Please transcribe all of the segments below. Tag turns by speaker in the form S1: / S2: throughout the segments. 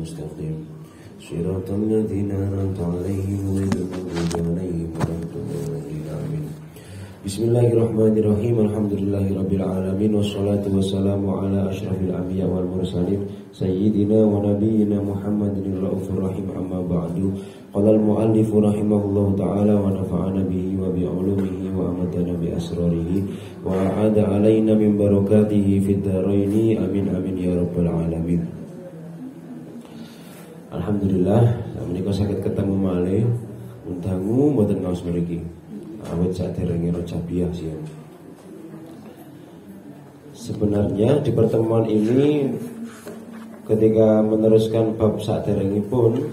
S1: المستقيم صراط الذين أنعمت عليهم غير المغضوب عليهم ولا الضالين آمين. Bismillahirrahmanirrahim. Alhamdulillahirabbil alamin wassalatu wassalamu ala asyrafil anbiya wal mursalin sayyidina wa nabiyyina Muhammadin raufur rahim amma ba'du. Qala al-muallif rahimahullahu ta'ala wa nafa'ana bihi wa bi ulumihi wa amadana bi asrarihi wa a'ada alaina min barakatihi fid dharaini amin amin ya rabbal alamin. Alhamdulillah menika saged ketemu malih undangu mboten ngaos mriki. Awet saderenge Rajabiyah sih. Sebenarnya di pertemuan ini ketika meneruskan bab saderengipun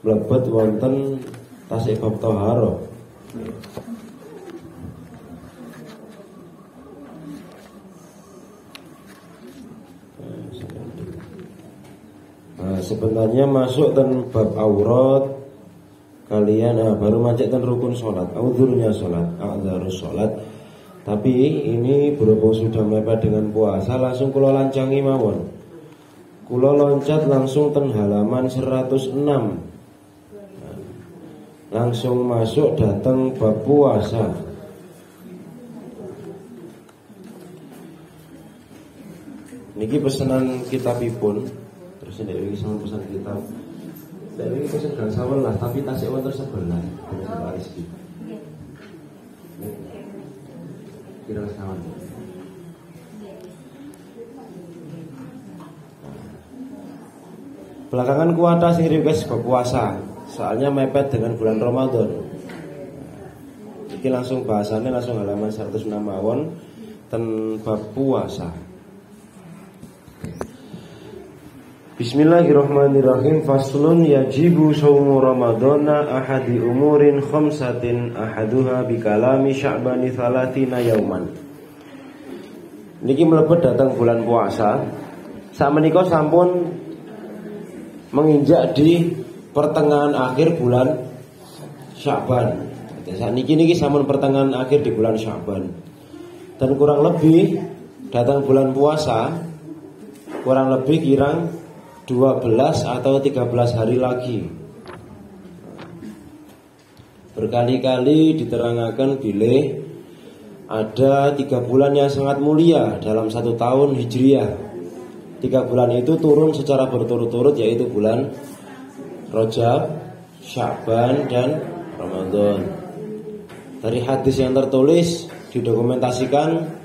S1: mlebet wonten tasih bab thaharah. Sebenarnya masuk dan bab aurat kalian baru macet dan rukun sholat, audhurnya sholat, a'dzarus sholat. Tapi ini berhubung sudah mepet dengan puasa, langsung kula lancangi mawon. Kula loncat langsung ten halaman 106. Langsung masuk datang bab puasa. Niki pesanan kitabipun. Terus ini sama pesan kitab. Dari itu sedang sawal lah, tapi tasik wonten sebelah. Sebelah rezeki. Kira kawan. Belakangan kuota sing request berpuasa, soalnya mepet dengan bulan Ramadan. Iki langsung bahasannya langsung halaman 106 mawon ten bab puasa. Bismillahirrahmanirrahim. Faslun yajibu shaumu ramadana ahadi umurin khamsatin ahaduha bikalami sya'bani thalathina yauman. Niki mlebet datang bulan puasa. Sakmenika sampun menginjak di pertengahan akhir bulan Sya'ban. Niki sampun pertengahan akhir di bulan Sya'ban. Dan kurang lebih datang bulan puasa kurang lebih kirang 12 atau 13 hari lagi. Berkali-kali diterangkan bila ada 3 bulan yang sangat mulia dalam 1 tahun Hijriah. 3 bulan itu turun secara berturut-turut, yaitu bulan Rajab, Sya'ban, dan Ramadan. Dari hadis yang tertulis didokumentasikan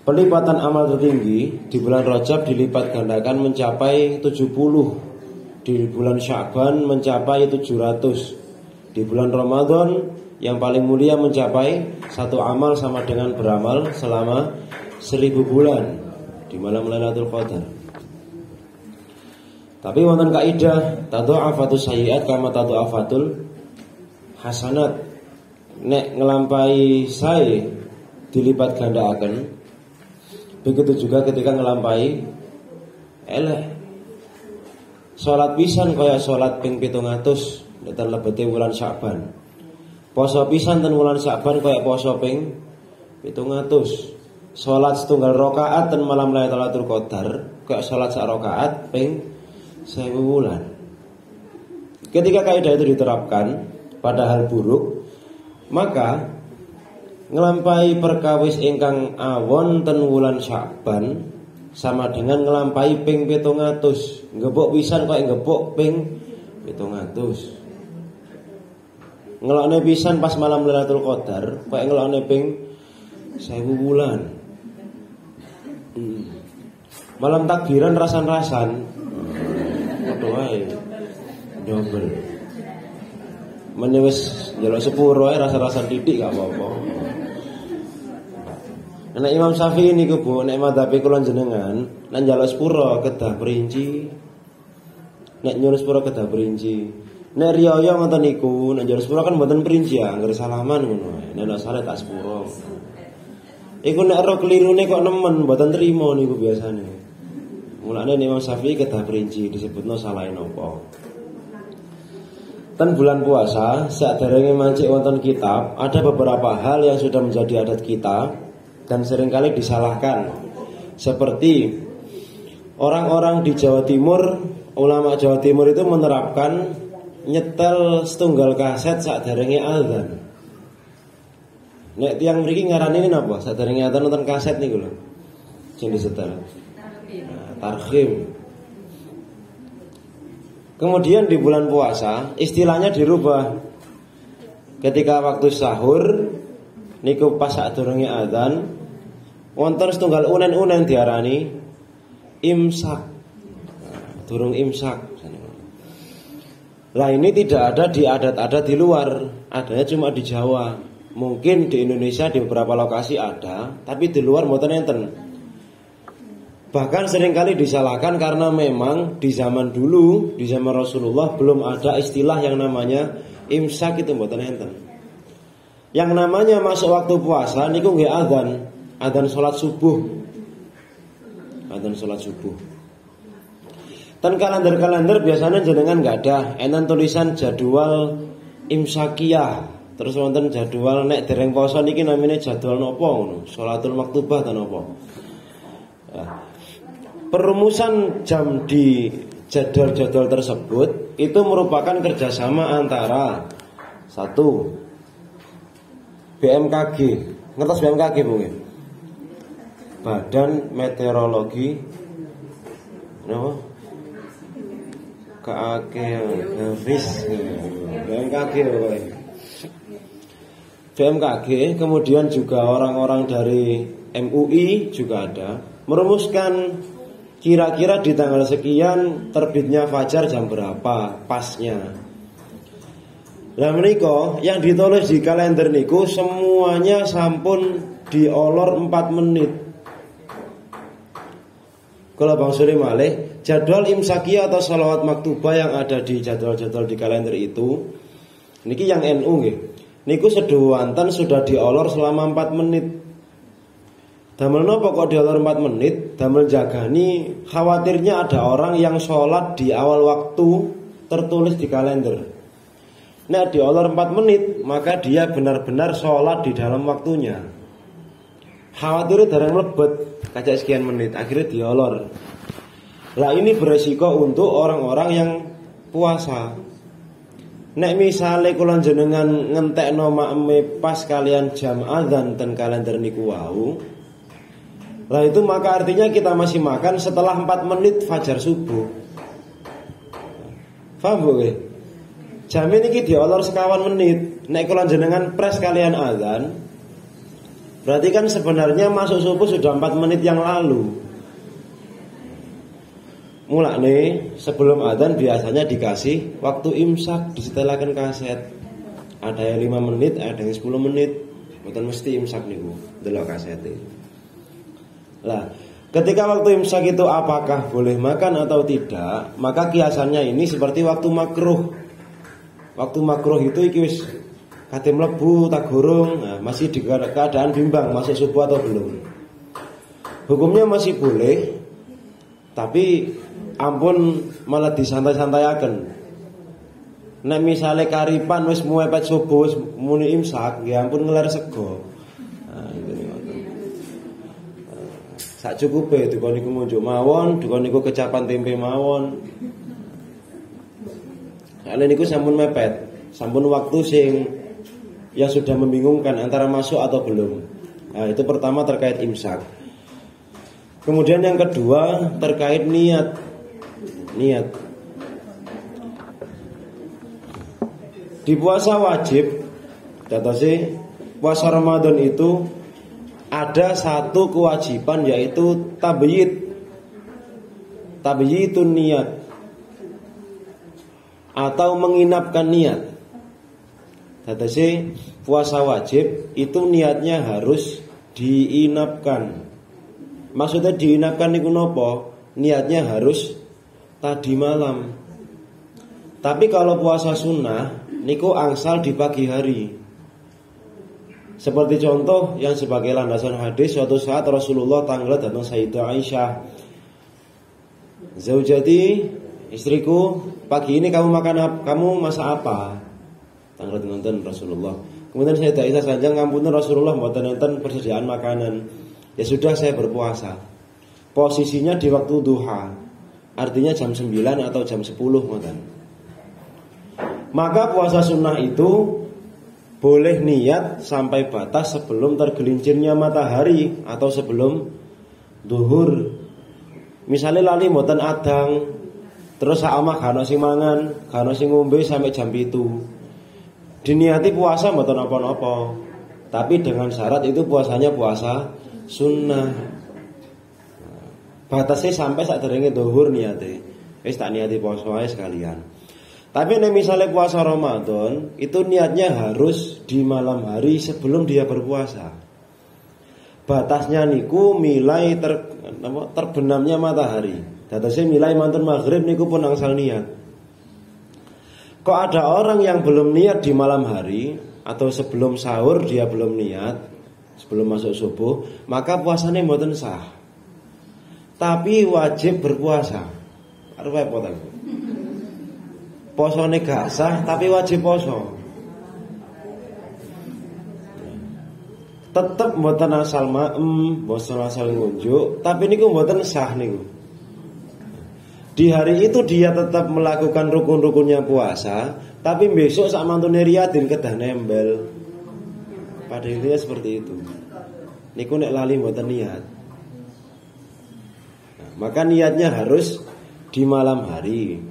S1: pelipatan amal tertinggi di bulan Rajab dilipat gandakan mencapai 70, di bulan Sya'ban mencapai 700, di bulan Ramadan yang paling mulia mencapai 1 amal sama dengan beramal selama 1000 bulan di malam Lailatul Qadar. Tapi wonten kaidah tadha'afatus sayyi'at kama tadha'afatul hasanat. Nek ngelampai sae dilipat gandakaken, begitu juga ketika ngelampai eleh. Salat pisan kaya salat ping 700 ten lebete wulan Sya'ban. Poso pisan ten wulan Sya'ban kaya poso ping 700. Salat setunggal rakaat ten malam Lailatul Qadar kaya salat sak rakaat ping 1000 wulan. Ketika kaidah itu diterapkan pada hal buruk, maka ngelampai perkawis ingkang awon ten wulan Sya'ban sama dengan ngelampai ping 700. Ngebok pisan kok ngebok ping 700. Ngelokne pisan pas malam Lailatul Qadar kok ngelokne ping 1000 wulan. Malam takbiran rasan-rasan. Padha wae. Double. Menewis njaluk sepuro ae rasa-rasan titik gak apa-apa. Nek Imam Syafi'i niku Bu, nek madhabe kula jenengan, nek njaluk sepuro kedah perinci. Nek nyuwun sepuro kedah perinci. Nek riyaya ngoten niku, nek njaluk sepuro kan mboten perinci ya, anggere salaman ngono ae. Nek salah tak sepuro. Iku nek ro kelirune kok nemen mboten trima niku biasane. Mulane Imam Syafi'i kedah perinci disebutno salahe napa. Ten bulan puasa saderenge mancik wonten kitab, ada beberapa hal yang sudah menjadi adat kita dan seringkali disalahkan. Seperti orang-orang di Jawa Timur, ulama Jawa Timur itu menerapkan nyetel setunggal kaset saderenge azan. Nek tiyang mriki ngarani napa? Saderenge azan nonton kaset niku lho. Sing disetel. Tarhim. Kemudian di bulan puasa istilahnya dirubah. Ketika waktu sahur niku pas sadurunge azan wonten setunggal unen-unen diarani imsak. Durung imsak. Lah ini tidak ada di adat-adat di luar, adanya cuma di Jawa. Mungkin di Indonesia di beberapa lokasi ada, tapi di luar mboten enten. Bahkan seringkali disalahkan karena memang di zaman dulu, di zaman Rasulullah belum ada istilah yang namanya imsak, itu mboten enten. Yang namanya masuk waktu puasa niku nggih adzan salat subuh. Adzan salat subuh. Dan kalender-kalender biasanya jenengan nggak ada, enten tulisan jadwal imsakiyah. Terus wonten jadwal nek dereng poso niki namine jadwal napa ngono, sholatul maktubah ta napa. Perumusan jam di jadwal-jadwal tersebut itu merupakan kerjasama antara satu BMKG, ngertos BMKG Bu nggih? Badan Meteorologi napa? BMKG pokoknya. BMKG, kemudian juga orang-orang dari MUI juga ada merumuskan kira-kira di tanggal sekian terbitnya fajar jam berapa pasnya. Lah menika yang ditulis di kalender niku semuanya sampun diolor 4 menit. Kalau Bang Suri malih, jadwal imsakiyah atau sholawat maktubah yang ada di jadwal-jadwal di kalender itu niki yang NU nggih. Niku seduwanten sudah diolor selama 4 menit. Damel napa kok diolor 4 menit? Damel jagani khawatirnya ada orang yang sholat di awal waktu tertulis di kalender. Nah diolor 4 menit, maka dia benar-benar sholat di dalam waktunya. Khawatirnya darang mlebet kajak sekian menit, akhirnya diolor. Lah ini beresiko untuk orang-orang yang puasa. Nek misale kula jenengan ngentekno makme pas kalian jam azan ten kalender niku wau. Lah itu maka artinya kita masih makan setelah 4 menit fajar subuh. Paham Bu? Jam ini diolor sekawan menit. Nek kula jenengan pres kalian azan, berarti kan sebenarnya masuk subuh sudah 4 menit yang lalu. Mulane sebelum adzan biasanya dikasih waktu imsak, disetelaken kaset. Ada yang 5 menit, ada yang 10 menit. Mboten mesti imsak niku, delok kasete. Lah, ketika waktu imsak itu apakah boleh makan atau tidak? Maka kiasannya ini seperti waktu makruh. Waktu makruh itu iki wis kate mlebu tak gorong, nah, masih di keadaan bimbang masuk subuh atau belum. Hukumnya masih boleh, tapi ampun malah disantai-santaiaken. Nek misale karipan wis muepet subuh wis muni imsak, ya ampun ngeler sego. Nah, itu niku. Sak cukupe dikon niku munjuk mawon, dikon niku kecapan tempe mawon. Kalian niku sampun mepet, sampun waktu sing yang sudah membingungkan antara masuk atau belum. Nah, itu pertama terkait imsak. Kemudian yang kedua terkait niat. Di puasa wajib, datose puasa Ramadan itu ada satu kewajiban yaitu tabyitun niat atau menginapkan niat. Datose puasa wajib itu niatnya harus diinapkan. Maksudnya diinapkan niku napa? Niatnya harus tadi malam. Tapi kalau puasa sunnah niku angsal di pagi hari. Seperti contoh yang sebagai landasan hadis, suatu saat Rasulullah tanglet datang Sayyidah Aisyah, "Zaujati, istriku, pagi ini kamu makan apa? Kamu masak apa?" Tanglet nonton Rasulullah. Kemudian Sayyidah Aisyah sanjang, "Ngapunten Rasulullah, mboten nonton persediaan makanan." "Ya sudah, saya berpuasa." posisinya di waktu duha, artinya jam 9 atau jam 10 ngoten. Maka puasa sunnah itu boleh niat sampai batas sebelum tergelincirnya matahari atau sebelum duhur. Misalnya lali mboten adang, terus saamah gak ono sing mangan, gak ono sing ngombe sampai jam 7. Diniati puasa mboten apa-apa. Tapi dengan syarat itu puasanya puasa sunnah. Batasnya sampai sadurunge duhur niate. Wis tak niati puasa wae sekalian. Tapi nek misalnya puasa Ramadan, itu niatnya harus di malam hari sebelum dia berpuasa. Batasnya niku milai terbenamnya matahari. Dadosnya milai mantun maghrib niku pun angsal niat. Kok ada orang yang belum niat di malam hari atau sebelum sahur dia belum niat, sebelum masuk subuh, maka puasanya mboten sah. Tapi wajib berpuasa. Arep apa ta? Posone gak sah tapi wajib poso. Tetep mboten asal mboten asal ngunjuk, tapi niku mboten sah niku. Di hari itu dia tetap melakukan rukun-rukunnya puasa, tapi besok sak mantune riyadin kedah nembel. Pada intinya seperti itu. Niku nek lali mboten niat. Nah, maka niatnya harus di malam hari.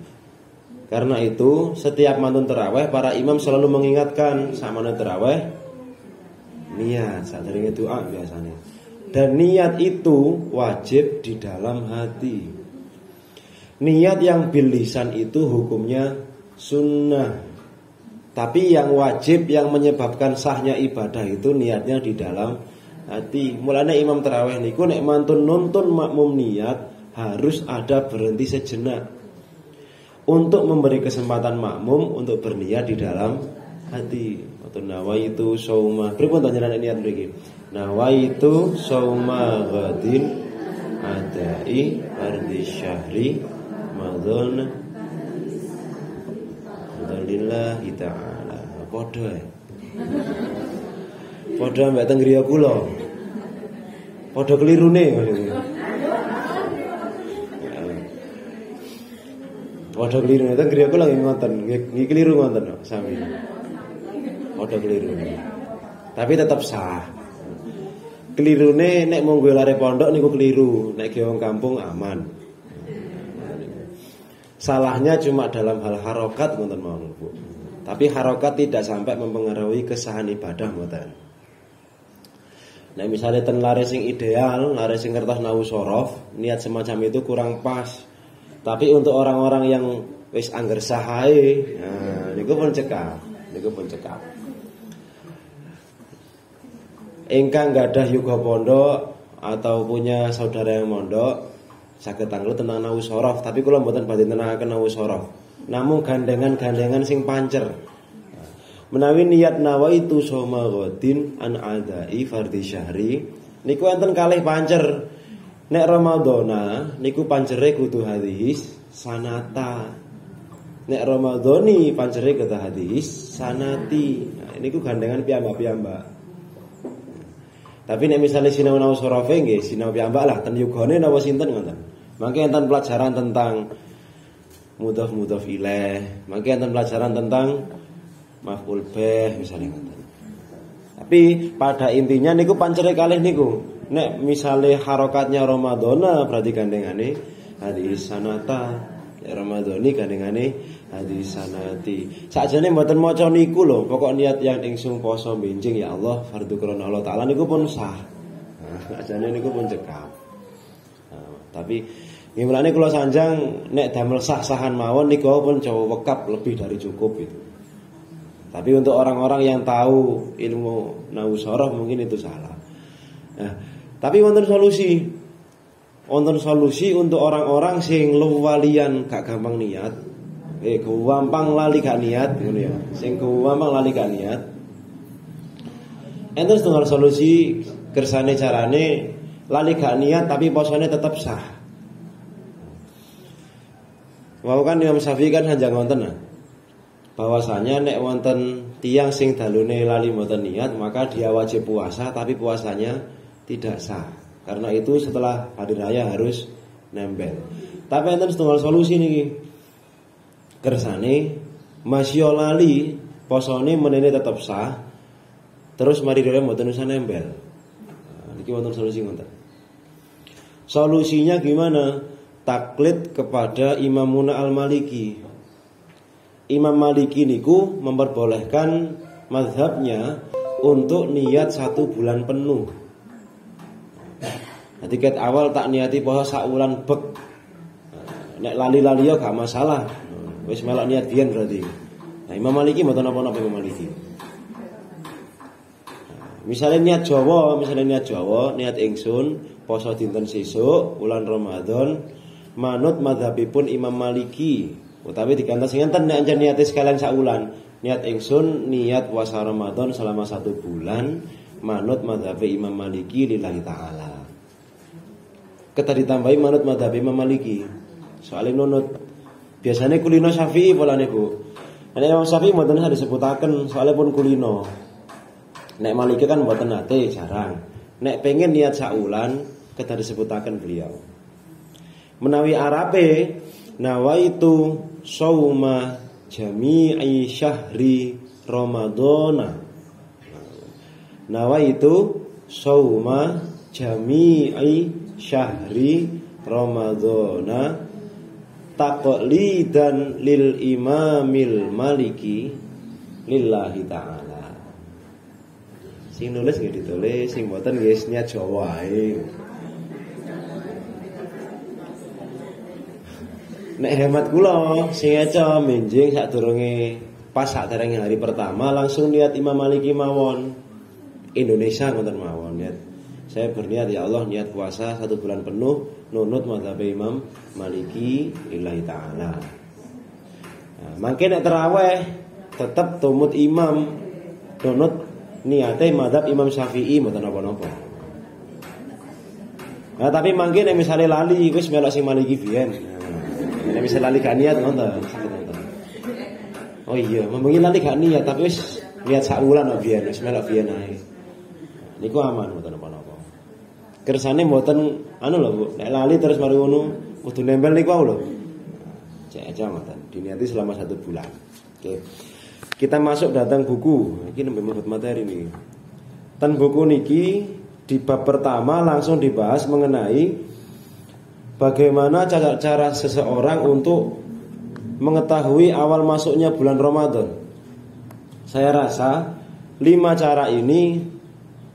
S1: Karena itu setiap mantun terawih para imam selalu mengingatkan sama terawih niat saat dari doa biasanya. Dan niat itu wajib di dalam hati. Niat yang bil lisan itu hukumnya sunnah. Tapi yang wajib yang menyebabkan sahnya ibadah itu niatnya di dalam hati. Mulanya imam terawih niku nek mantun nuntun makmum niat harus ada berhenti sejenak untuk memberi kesempatan makmum untuk berniat di dalam hati. Atau nawaitu sauma. Pripun to njenengan niat mriki? Nawaitu sauma ghadin adai ardi syahri Ramadan lillahi ta'ala. Padha ae. Padha mbek teng griya kula. Padha kelirune maksudnya. Padha keliru itu griya kula nggih ngoten, nggih keliru ngoten sami. Padha keliru. Tapi tetap sah. Kelirune nek mung lare pondok niku keliru, nek ge wong kampung aman. Salahnya cuma dalam hal harokat ngoten mawon, Bu. Tapi harokat tidak sampai mempengaruhi kesahan ibadah ngoten. Nah misalnya ten lare sing ideal, lare sing kertas nawu sorof, niat semacam itu kurang pas. Tapi untuk orang-orang yang wis angger sahae, nah niku pun cekap, Ingkang gadah yuga pondok atau punya saudara yang mondok saged tanglet tentang nawu sorof, tapi kula mboten badhe nenangaken nawu sorof. Namung gandengan-gandengan sing pancer. Menawi niat nawaitu soma ghadin an adai fardhi syahri niku enten kalih pancer. Nek Ramadana niku pancere kudu hadis sanata. Nek Ramadhani pancere kudu hadis sanati. Nah, niku gandengan piyambak-piyambak. Tapi nek misale sinau nawu sorofe nggih sinau piyambak lah ten yugane napa sinten ngoten. Mangke enten pelajaran tentang mudhaf ilaih, mangke enten pelajaran tentang maf'ul bih misalnya ngoten. Tapi pada intinya niku pancere kalih niku. Nek misalnya harokatnya Ramadhana berarti gandengane hadis sanata. Ramadhani gandengane hadis sanati. Sakjane mboten maca niku lho, pokok niat yang ingsun poso benjing ya Allah fardhu krana Allah taala niku pun sah. Sakjane niku pun cekap. Tapi ngimlane kula sanjang nek damel sah-sahan mawon niku pun cowo wekap lebih dari cukup itu. Tapi untuk orang-orang yang tahu ilmu nahu sorof mungkin itu salah. Nah, tapi wonten solusi. Wonten solusi untuk orang-orang sing luwalian gak gampang niat. Gampang lali gak niat ngono ya. Sing gampang lali gak niat. Enten setengah solusi kersane carane lali gak niat tapi posone tetap sah. Wau kan Imam Syafi'i kan hanjang wonten bahwasanya nek wonten tiyang sing dalune lali mboten niat maka dia wajib puasa tapi puasanya tidak sah. Karena itu setelah hari raya harus nempel. Tapi enten setunggal solusi niki. Kersane masya lali posone menene tetap sah. Terus mari dhewe mboten usah nempel. Nah, niki wonten solusi ngoten. Solusinya gimana? Taklid kepada Imam Muna Al-Maliki. Imam Maliki niku memperbolehkan mazhabnya untuk niat 1 bulan penuh. Jadi ket awal tak niati poso sak wulan bek. Nek lali-lali ya gak masalah. Wis melok niat biyen berarti. Nah, Imam Maliki mboten napa-napa Imam Maliki. Misalnya niat Jawa, niat ingsun poso dinten sesuk wulan Ramadan manut mazhabipun Imam Maliki. Utawi digantos ngenten nek anjen niate sekalian sak wulan. Niat ingsun niat puasa Ramadan selama 1 bulan manut mazhab Imam Maliki lillahi taala. Kita ditambahi manut mazhab Imam Maliki. Soale nunut biasanya kulino Syafi'i pola niku. Nek Imam Syafi'i mboten disebutaken soalnya pun kulino. Nek Maliki kan mboten nate jarang. Nek pengen niat sak wulan kita disebutaken beliau. Menawi arabe nawaitu shauma jami'i syahri Ramadana. Nawaitu shauma jami'i syahri Ramadana taqlidan lil imamil maliki lillahi ta'ala. Sing nulis nggih ditulis, sing mboten nggih niat Jawa ae. Nek hemat kula sing eca menjing sadurunge pas saderenge hari pertama langsung niat Imam Maliki mawon. Indonesia ngoten mawon niat. Saya berniat ya Allah niat puasa 1 bulan penuh nunut mazhab Imam Maliki lillahi taala. Nah, mangke nek tarawih tetep tumut imam nunut niate mazhab Imam Syafi'i mboten napa-napa. Nah, tapi mangke nek misale lali wis melok sing Maliki biyen. Nek misale lali gak niat ngoten. Oh iya, membengi lali gak niat tapi wis niat sak wulan kok biyen wis melok biyen ae. Niku aman mboten napa-napa. Kersane mboten anu lho Bu, nek lali terus mari ngono kudu nempel niku lho. Cek aja ngoten, diniati selama 1 bulan. Oke. Kita masuk datang buku. Iki nembe mebet materi niki. Ten buku niki di bab pertama langsung dibahas mengenai bagaimana cara seseorang untuk mengetahui awal masuknya bulan Ramadan. Saya rasa 5 cara ini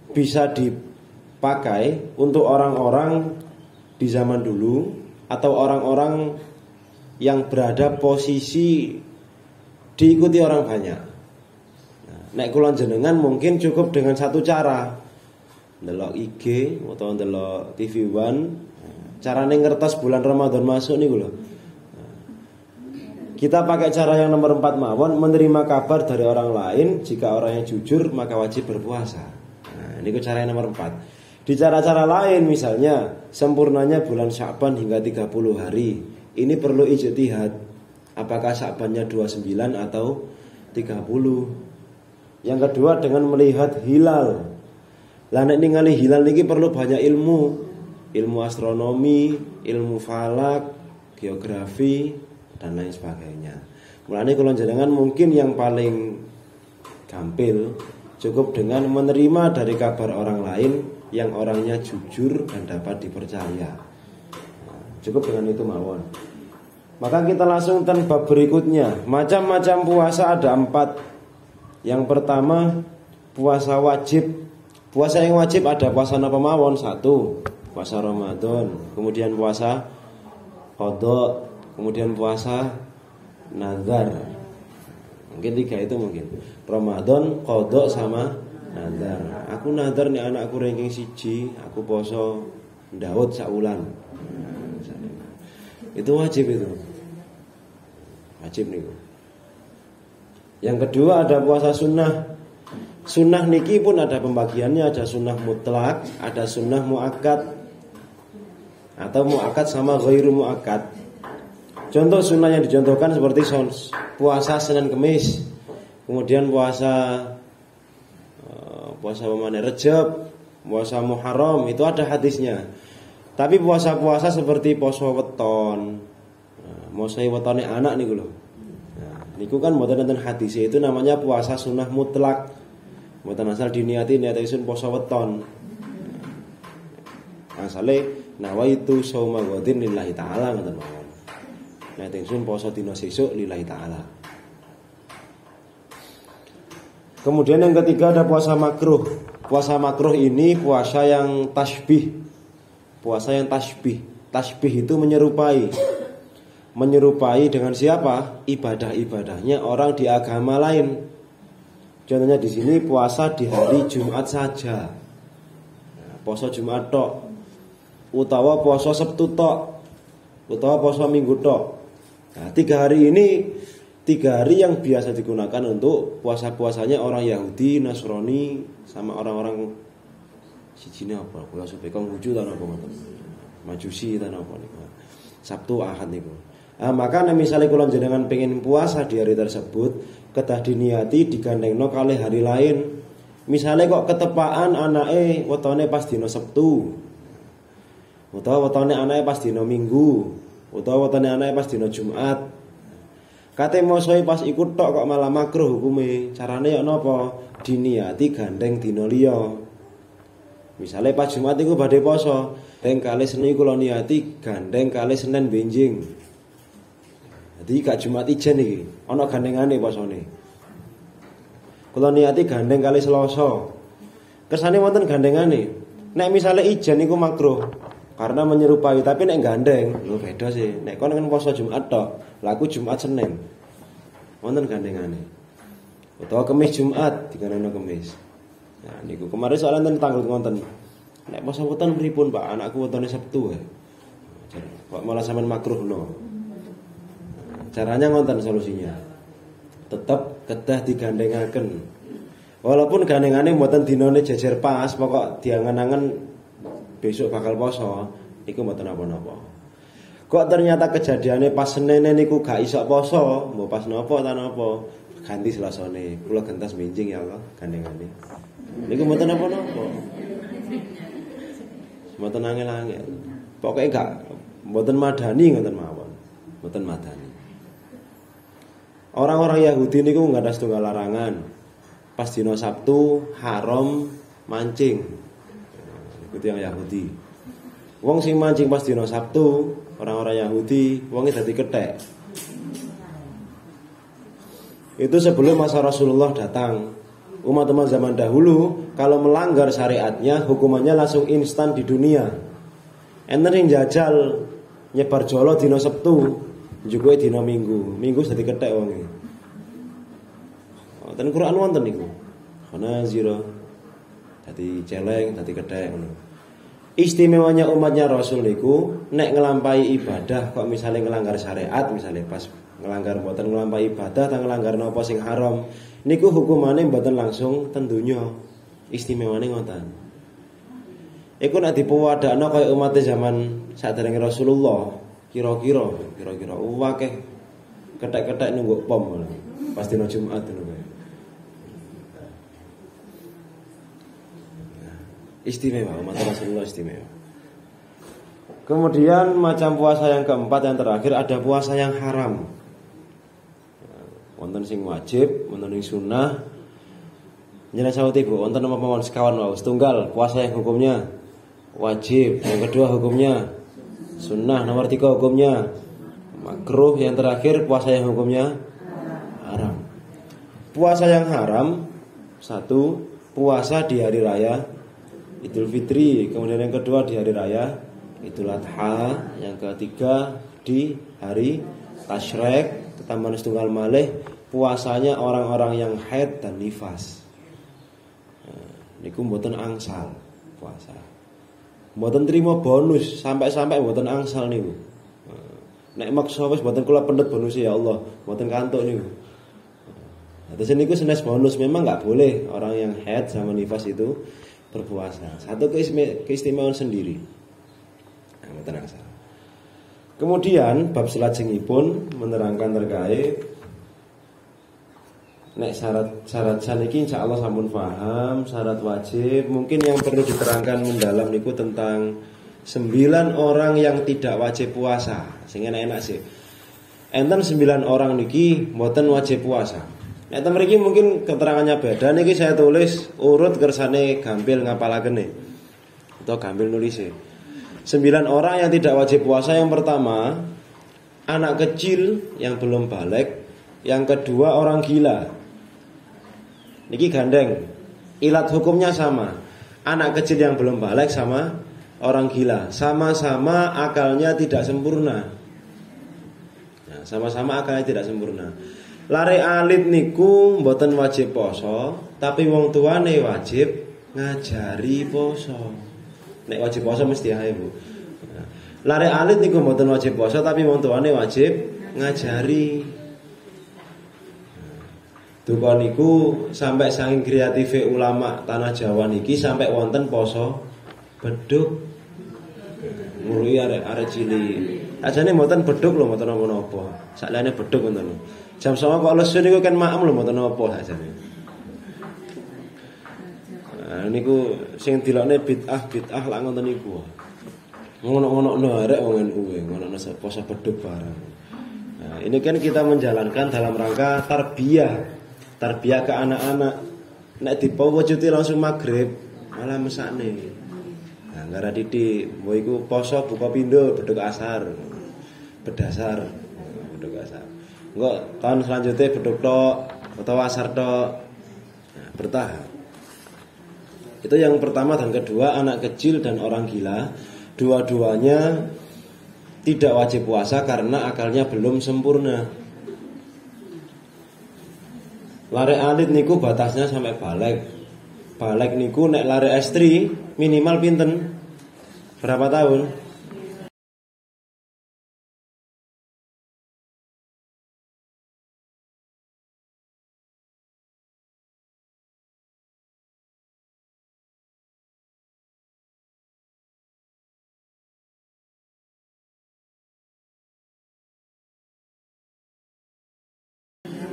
S1: bisa dipakai untuk orang-orang di zaman dulu atau orang-orang yang berada posisi diikuti orang banyak. Nek kula jenengan mungkin cukup dengan 1 cara. Ndelok IG utawa ndelok TV One, carane ngertos bulan Ramadan masuk niku lho. Kita pakai cara yang nomor 4 mawon, menerima kabar dari orang lain. Jika orangnya jujur maka wajib berpuasa. Nah, ini cara yang nomor 4. Di cara-cara lain misalnya sempurnanya bulan Sya'ban hingga 30 hari. Ini perlu ijtihad. Apakah Sya'bannya 29 atau 30? Yang kedua dengan melihat hilal. Lah nek ningali hilal niki perlu banyak ilmu astronomi, ilmu falak, geografi dan lain sebagainya. Mulane kula jenengan mungkin yang paling gampil cukup dengan menerima dari kabar orang lain yang orangnya jujur dan dapat dipercaya. Cukup dengan itu mawon. Maka kita langsung ke bab berikutnya. Macam-macam puasa ada 4. Yang pertama puasa wajib. Puasa yang wajib ada puasa napa mawon? 1, puasa Ramadan, kemudian puasa qada, kemudian puasa nazar. Mungkin 3 itu mungkin. Ramadan, qada sama nazar. Aku nazar nih anakku ranking 1, aku poso Daud sak wulan. Itu wajib itu. Wajib niku. Yang kedua ada puasa sunnah. Sunnah niki pun ada pembagiannya, ada sunnah mutlak, ada sunnah muakkad, atau muakkad sama ghairu muakkad. Contoh sunnah yang dicontohkan seperti puasa Senin Kemis, kemudian puasa pemane Rejab, puasa Muharram itu ada hadisnya. Tapi puasa-puasa seperti poso weton, mosai wetone anak niku lho. Niku kan mboten wonten hadis, itu namanya puasa sunnah mutlak. Mboten asal diniati niatipun poso weton. Asale nawaitu shauma ghadin lillahi taala ngoten mawon. Niatipun poso dina sesuk lillahi taala. Kemudian yang ketiga ada puasa makruh. Puasa makruh ini puasa yang tasbih. Puasa yang tasbih. Tasbih itu menyerupai. Menyerupai dengan siapa? Ibadah-ibadahnya orang di agama lain. Contohnya di sini puasa di hari Jumat saja. Puasa Jumat tok. Utawa puasa Sabtu tok. Utawa puasa Minggu tok. Nah, 3 hari ini 3 hari yang biasa digunakan untuk puasa-puasanya orang Yahudi, Nasrani, sama orang-orang sijine apa? Kula supaya Konghucu ta napa ngoten. Majusi ta napa niku. Sabtu Ahad niku. Nah, maka misalnya kula jenengan pengen puasa di hari tersebut, kedah diniati digandengno kali hari lain. Misalnya kok ketepaan anake wetone pas dina Sabtu. Utawa wetone anake pas dina Minggu, utawa wetone anake pas dina Jumat. Kate mosoi pas ikut tok kok malah makruh hukume. Carane ya napa? Diniati gandeng dina liya. Misale pas Jumat iku badhe poso, teng kali Senin kula niati gandeng kali Senin benjing. Dadi gak Jumat ijen iki, ana gandengane posone. Kula niati gandeng kali Selasa. Kersane wonten gandengane. Nek misale ijen iku makruh karena menyerupai, tapi nek gandeng lho beda sih. Nek kon kan poso Jumat tok, laku Jumat Senin. Wonten gandengane. Utawa Kamis Jumat digandengno Kamis. Nah niku kemarin soal enten tanggal ngonten. Nek poso weton pripun Pak? Anakku wetone Sabtu. Kok malah sampean makruhno. Caranya ngonten solusinya. Tetap kedah digandengaken. Walaupun gandengane mboten dinane jejer pas, pokok diangen-angen besok bakal poso, iku mboten napa-napa. Kok ternyata kejadiannya pas Senin niku gak iso poso, mbok pas napa ta napa, ganti Selasane. Kula gentas benjing ya Allah gandengane. Niku mboten napa-napa. Mboten angel-angel. Pokoke gak mboten madani ngoten mawon. Mboten madani. Orang-orang Yahudi niku enggak ada setunggal larangan. Pas dina Sabtu haram mancing. Itu yang Yahudi. Wong sing mancing pas dina Sabtu, orang-orang Yahudi, wonge dadi kethek. Itu sebelum masa Rasulullah datang. Umat-umat zaman dahulu kalau melanggar syariatnya hukumannya langsung instan di dunia. Enten sing jajal nyebar jolo dina Sabtu, juga dina Minggu. Minggu dadi kethek wonge. Ten Quran wonten niku. Ana zero dadi celeng, dadi kethek ngono. Istimewanya umatnya Rasul niku nek ngelampahi ibadah kok misalnya ngelanggar syariat, misalnya pas ngelanggar mboten ngelampahi ibadah atau ngelanggar napa sing haram, niku hukumane mboten langsung ten donya. Istimewane ngoten. Iku nek dipuwadakno kaya umat zaman saderenge Rasulullah, kira-kira akeh kethek-kethek nunggu pom pas dina Jumat ngono. Istimewa, umat Rasulullah istimewa. Kemudian macam puasa yang keempat yang terakhir ada puasa yang haram. Wonten sing wajib, wonten sing sunnah. Jenengan sawet Ibu, wonten napa mawon sekawan wae. Setunggal puasa yang hukumnya wajib, yang kedua hukumnya sunnah, nomor 3 hukumnya makruh, yang terakhir puasa yang hukumnya haram. Puasa yang haram, 1 puasa di hari raya Idul Fitri, kemudian yang kedua di hari raya Idul Adha, yang ketiga di hari Tasyrik, tambahan setunggal malih puasanya orang-orang yang haid dan nifas. Niku mboten angsal puasa. Mboten trimo bonus, sampai-sampai mboten angsal niku. Nek maksa wis mboten kula pendet bonus ya Allah, mboten kantuk niku. Terus niku senes bonus, memang enggak boleh orang yang haid sama nifas itu berpuasa. Satu keistimewaan sendiri. Mboten angsal. Kemudian bab salajengipun menerangkan terkait Nek syarat saniki insyaallah sampun paham, syarat wajib. Mungkin yang perlu diterangkan mendalam niku tentang 9 orang yang tidak wajib puasa. Sing enak sih. Enten 9 orang niki mboten wajib puasa. Nek ten mriki mungkin keterangannya beda. Niki saya tulis urut kersane gampil ngapalakene. Atau gampil nulise. 9 orang yang tidak wajib puasa. Yang pertama, anak kecil yang belum balik. Yang kedua, orang gila. Niki gandeng. Ilat hukumnya sama. Anak kecil yang belum balik sama orang gila. Sama-sama akalnya tidak sempurna. Nah, sama-sama akalnya tidak sempurna. Lare alit niku mboten wajib poso, tapi wong tuane wajib ngajari poso. Nek wajib poso mesti ae, Bu. Nah, lare alit niku mboten wajib poso, tapi wong tuane wajib ngajari. Duka niku sampai saking kreative ulama tanah Jawa niki sampai wonten poso beduk. Ngurui arek cilik. Ajane mboten beduk lho, mboten napa-napa. Sakliyane beduk ngoten lho. Jam 09.00 kok lesu niku kan maem lho, mboten napa ajane. Nah niku sing dilokne bid'ah lak ngoten niku. Ngono-ngono arek wong NU ngono poso beduk barang. Nah, ini kan kita menjalankan dalam rangka tarbiyah ke anak-anak. Nek dipawujuti langsung maghrib malah mesakne. Nah, gara titik mbok iku poso buka pindho beduk asar. Bedasar. Beduk asar. Engko tahun selanjutnya beduk tok atau asar tok. Nah, bertahap. Itu yang pertama dan kedua, anak kecil dan orang gila, dua-duanya tidak wajib puasa karena akalnya belum sempurna. Lare alit niku batasnya sampai balik. Balik niku nek lare estri minimal pinten? Berapa tahun?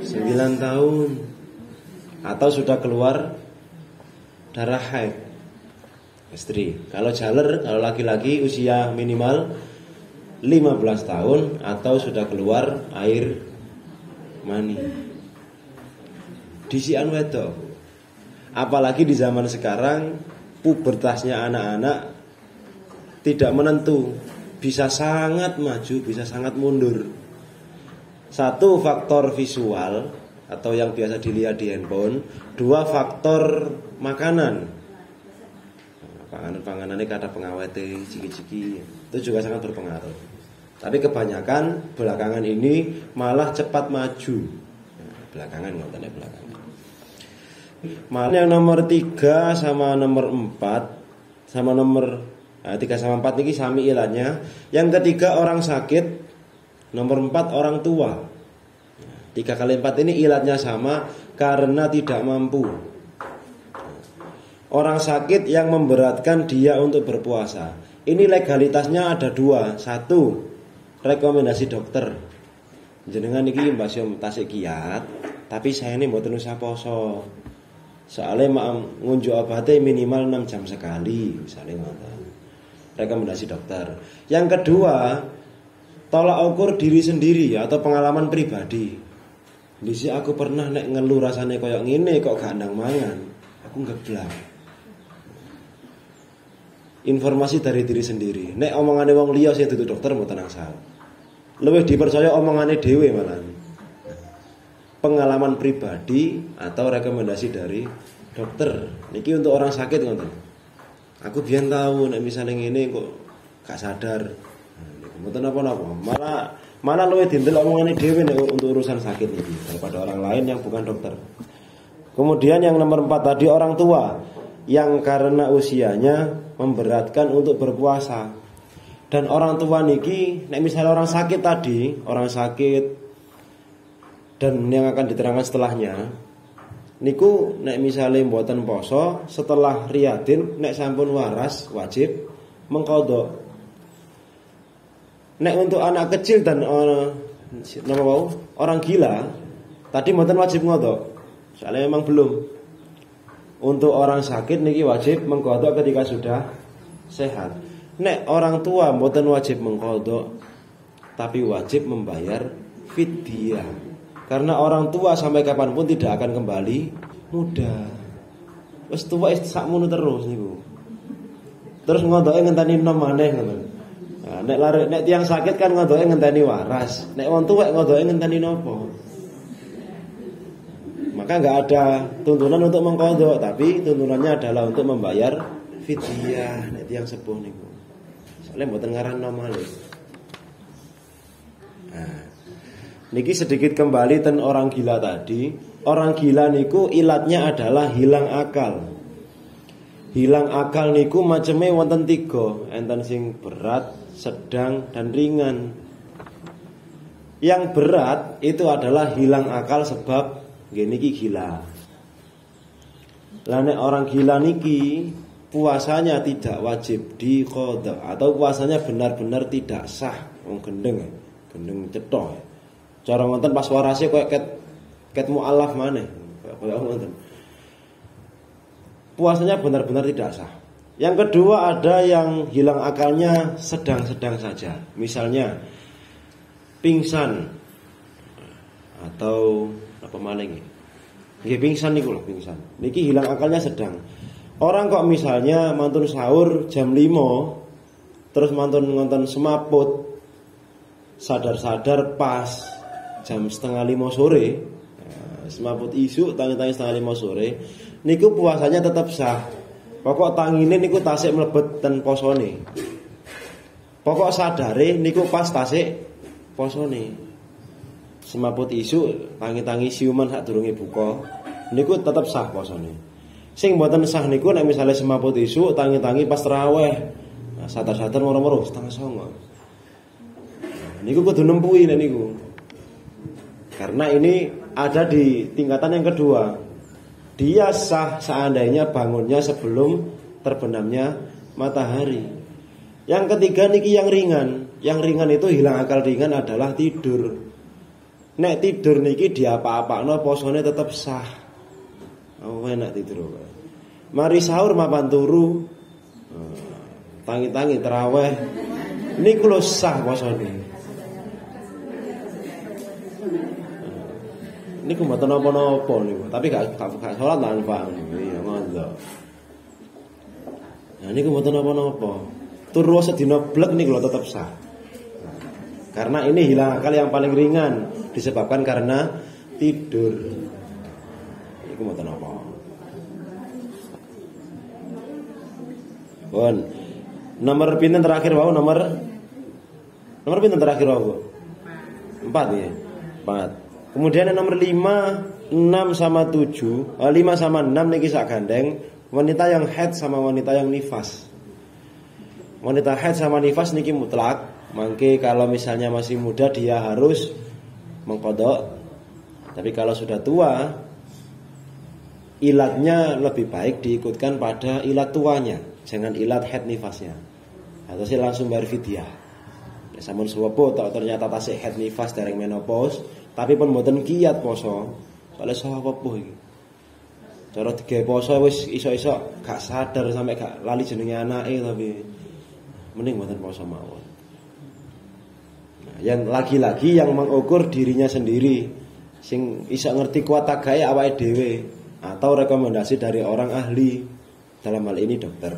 S1: Sembilan tahun. Atau sudah keluar darah haid istri. Kalau jaler, kalau laki-laki usia minimal 15 tahun atau sudah keluar air mani. Disian wedok. Apalagi di zaman sekarang pubertasnya anak-anak tidak menentu, bisa sangat maju, bisa sangat mundur. Satu, faktor visual atau yang biasa dilihat di handphone. Dua, faktor makanan. Panganan ini kata pengawet, ciki-ciki, itu juga sangat berpengaruh. Tapi kebanyakan belakangan ini malah cepat maju. Belakangan ngotennya belakangan. Malah yang nomor 3 sama nomor 4 sama nomor 3 sama 4 ini sami ilannya. Yang ketiga orang sakit. Nomor 4 orang tua. 3 kali 4 ini ilatnya sama karena tidak mampu. Orang sakit yang memberatkan dia untuk berpuasa. Ini legalitasnya ada 2. 1, rekomendasi dokter. Jenengan iki mbasyo tasik kiat, tapi saya ini mboten usah poso. Soalnya ngunjuk obate minimal 6 jam sekali, misalnya ngoten. Rekomendasi dokter. Yang kedua, tolak ukur diri sendiri atau pengalaman pribadi. Disi aku pernah nek ngeluh rasane koyo ngene kok gak ndang mangan. Aku ngeblak. Informasi dari diri sendiri. Nek omongane wong liya sing dudu dokter mboten angsal. Luwih dipercaya omongane dhewe malah. Pengalaman pribadi atau rekomendasi dari dokter. Niki untuk orang sakit ngoten. Aku biyen tahu nek misale ngene kok gak sadar. Mboten napa-napa. Malah luwih dindelok omongane dhewe nek untuk urusan sakit iki daripada orang lain yang bukan dokter. Kemudian yang nomor 4 tadi orang tua yang karena usianya memberatkan untuk berpuasa. Dan orang tua niki nek misalnya orang sakit tadi, orang sakit dan yang akan diterangkan setelahnya niku nek misalnya mboten poso setelah riyadin nek sampun waras wajib mengqadha. Nek untuk anak kecil dan orang gila tadi mboten wajib ngodok. Soalnya memang belum. Untuk orang sakit niki wajib mengqadha ketika sudah sehat. Nek orang tua mboten wajib mengqadha, tapi wajib membayar fidyah. Karena orang tua sampai kapanpun tidak akan kembali muda. Wis tuwa sakmono terus niku. Terus ngondoke ngenteni enom maneh ngoten. Nah, nek tiyang sakit kan ngondoke ngenteni waras. Nek wong tuwek ngondoke ngenteni napa? Maka enggak ada tuntunan untuk mengqadha, tapi tuntunannya adalah untuk membayar fidyah nek tiyang sepuh niku. Soale mboten ngaranno malih. Nah, niki sedikit kembali ten orang gila tadi. Orang gila niku ilatnya adalah hilang akal. Hilang akal niku maceme wonten 3, enten sing berat, sedang dan ringan. Yang berat itu adalah hilang akal sebab niki gila. Lah nek orang gila niki puasanya tidak wajib diqadha atau puasanya benar-benar tidak sah. Wong gendeng cetha. Cara ngoten pas warase koyo ket mualaf maneh. Koyo ngoten. Puasanya benar-benar tidak sah. Yang kedua ada yang hilang akalnya sedang-sedang saja. Misalnya pingsan atau apa maling. Nggih pingsan niku lho, pingsan. Niki hilang akalnya sedang. Orang kok misalnya mantun sahur jam 5 terus mantun ngonton semaput sadar-sadar pas jam 4:30 sore. Semaput isu tangi-tangi 4:30 sore niku puasanya tetap sah. Pokok tangine niku tasik mlebet ten posone. Pokok sadare niku pas tasik posone. Semaput isu tangi-tangi siuman sadurunge buka niku tetap sah posone. Sing mboten sah niku nek misale semaput isu tangi-tangi pas tarawih. Nah, sadar-sadar moro-moro 8:30. Niku kudu nempuhi nek niku. Karena ini ada di tingkatan yang kedua. Dia sah seandainya bangunnya sebelum terbenamnya matahari. Yang ketiga niki yang ringan. Yang ringan itu hilang akal ringan adalah tidur. Nek tidur niki diapa-apakno posone tetap sah. Oh enak tidur. Mari sahur mapan turu. Tangi-tangi tarawih. Niku lho sah posone. Niku mboten napa-napa niku, tapi gak salat lan paham. Iya ngono. Nah niku mboten napa-napa. Turu sedina blek niku lho tetep sah. Karena ini hilang akal yang paling ringan disebabkan karena tidur. Niku mboten napa. Pun nomor pinten terakhir wau nomor pinten terakhir wau? 4 ya. 4. Kemudian yang nomor 5, 6 sama 7 5 sama 6 niki sak gandeng. Wanita yang haid sama wanita yang nifas. Wanita haid sama nifas niki mutlak. Mangke kalau misalnya masih muda dia harus mengqadha. Tapi kalau sudah tua, ilatnya lebih baik diikutkan pada ilat tuanya, jangan ilat haid nifasnya. Atau sih langsung bayar fidyah. Sampun suwepo tok ternyata tasik haid nifas dereng menopause, tapi pun mboten kiyat poso. Soale saha apa iki. Cara digawe poso wis iso-iso gak sadar sampai gak lali jenenge anake tapi mending mboten poso mawon. Nah, yang lagi-lagi yang mengukur dirinya sendiri sing iso ngerti kuat tagake awake dhewe atau rekomendasi dari orang ahli, dalam hal ini dokter.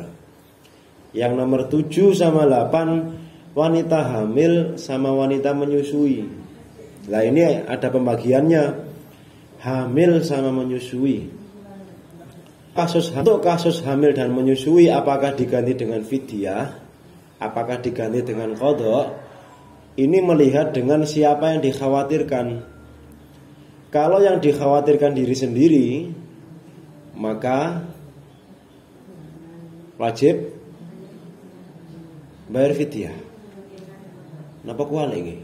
S1: Yang nomor 7 sama 8 wanita hamil sama wanita menyusui. Nah ini ada pembagiannya, hamil sama menyusui. Untuk kasus hamil dan menyusui, apakah diganti dengan fidyah, apakah diganti dengan qadha? Ini melihat dengan siapa yang dikhawatirkan. Kalau yang dikhawatirkan diri sendiri, maka wajib bayar fidyah. Napa kuali iki?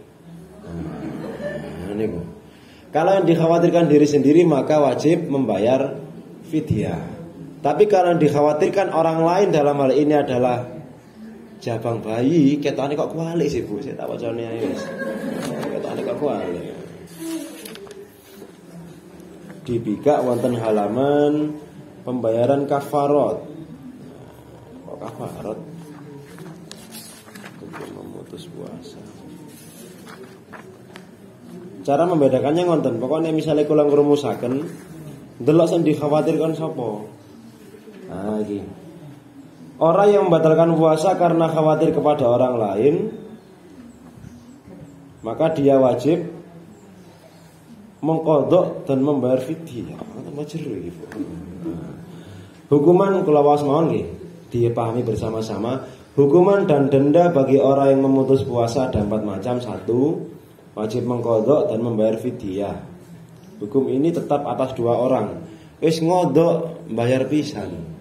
S1: Niku. Kalau yang dikhawatirkan diri sendiri maka wajib membayar fidyah. Tapi kalau yang dikhawatirkan orang lain dalam hal ini adalah jabang bayi, ketane kok kuali sih Bu? Saya tak wacane ae wis. Ketane kok kuali. dibikak wonten halaman pembayaran kafarat. Kok kafarat? Untuk memutus puasa. Cara membedakannya ngonten. Pokoknya misalnya kula ngrumusaken delok sing dikhawatirkan sapa. Nah, iki. Orang yang membatalkan puasa karena khawatir kepada orang lain, maka dia wajib mengqadha dan membayar fidyah. Hukuman kula waos mawon nggih, dipahami bersama-sama. Hukuman dan denda bagi orang yang memutus puasa ada 4 macam. 1, wajib mengqadha dan membayar fidyah. Hukum ini tetap atas 2 orang. Wis ngodok bayar pisan.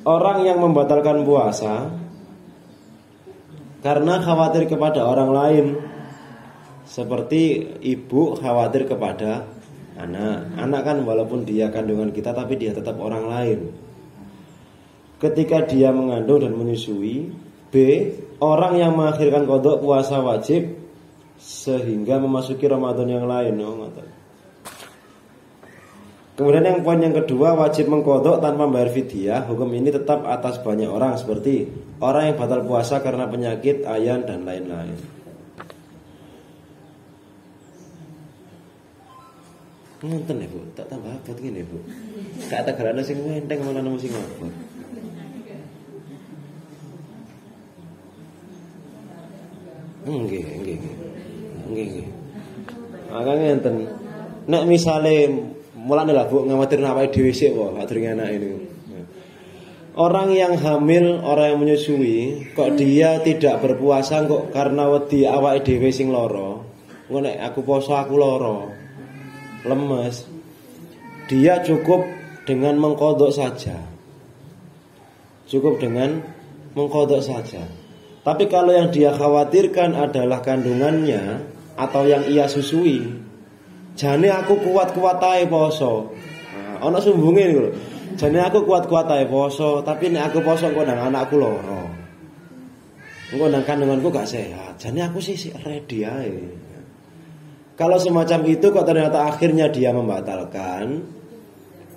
S1: Orang yang membatalkan puasa karena khawatir kepada orang lain, seperti ibu khawatir kepada anak. Anak kan walaupun dia kandungan kita, tapi dia tetap orang lain. Ketika dia mengandung dan menyusui. B, orang yang mengakhirkan qadha puasa wajib sehingga memasuki Ramadan yang lain. Kemudian yang poin yang kedua, wajib mengqadha tanpa membayar fidyah. Hukum ini tetap atas banyak orang, seperti orang yang batal puasa karena penyakit, ayan dan lain-lain. Nonton ya Bu, tak tambah abot gini Bu. Kata garana sing enteng malah nemu sing abot. Nggih. Makane enten nek misale mulane lah Bu ngawatir awake dhewe sik kok gak durung anak ini. Orang yang hamil, orang yang menyusui, kok dia tidak berpuasa kok karena wedi awake dhewe sing lara. Engko nek aku poso aku lara. Lemes. Dia cukup dengan mengqadha saja. Cukup dengan mengqadha saja. Tapi kalau yang dia khawatirkan adalah kandungannya atau yang ia susui, jane aku kuat-kuat ae poso. Nah, ana sumbunge niku lho. Jane aku kuat-kuat ae poso, tapi nek aku poso kok nang anakku lara. Engko nang kandunganku gak sehat. Jane aku sih ready ae. Kalau semacam itu kok ternyata akhirnya dia membatalkan,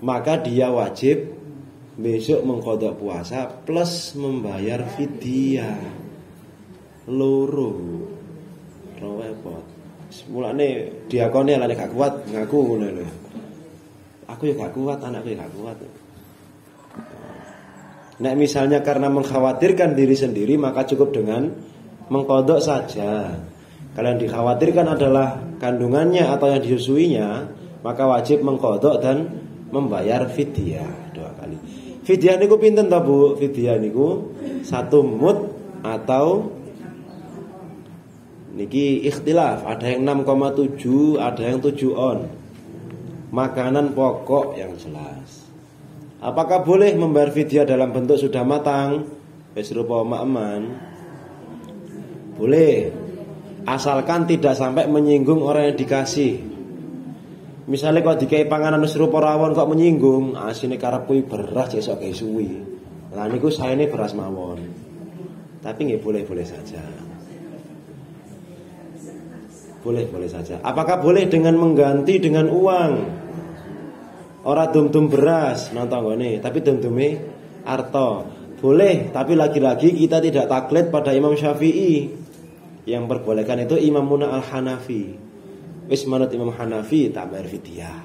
S1: maka dia wajib besok mengqadha puasa plus membayar fidyah. Loro repot. Mulane diakone lane gak kuat ngaku ngono lho. Aku ya gak kuat, anakku ya gak kuat. Nek misalnya karena mengkhawatirkan diri sendiri, maka cukup dengan mengqadha saja. Kalau yang dikhawatirkan adalah kandungannya atau yang disusuinya, maka wajib mengqadha dan membayar fidyah 2 kali. Fidyah niku pinten ta Bu? Fidyah niku 1 mud atau niki ikhtilaf, ada yang 6,7, ada yang 7 on. Makanan pokok yang jelas. Apakah boleh membayar fidyah dalam bentuk sudah matang, wis rupa ma'man? Boleh, asalkan tidak sampai menyinggung orang yang dikasih. Misalnya kalau dikai panganan wis rupa rawon kok menyinggung, asine karep kuwi beras esuk gawe suwi. Lah niku saene beras mawon. Tapi nggih boleh-boleh saja. Boleh-boleh saja. Apakah boleh dengan mengganti dengan uang? Ora dum-dum beras nonton gone, tapi dum-dume arta. Boleh, tapi lagi-lagi kita tidak taklid pada Imam Syafi'i. Yang perbolehkan itu Imam Muna Al-Hanafi. Wis manut Imam Hanafi tak bayar fidyah.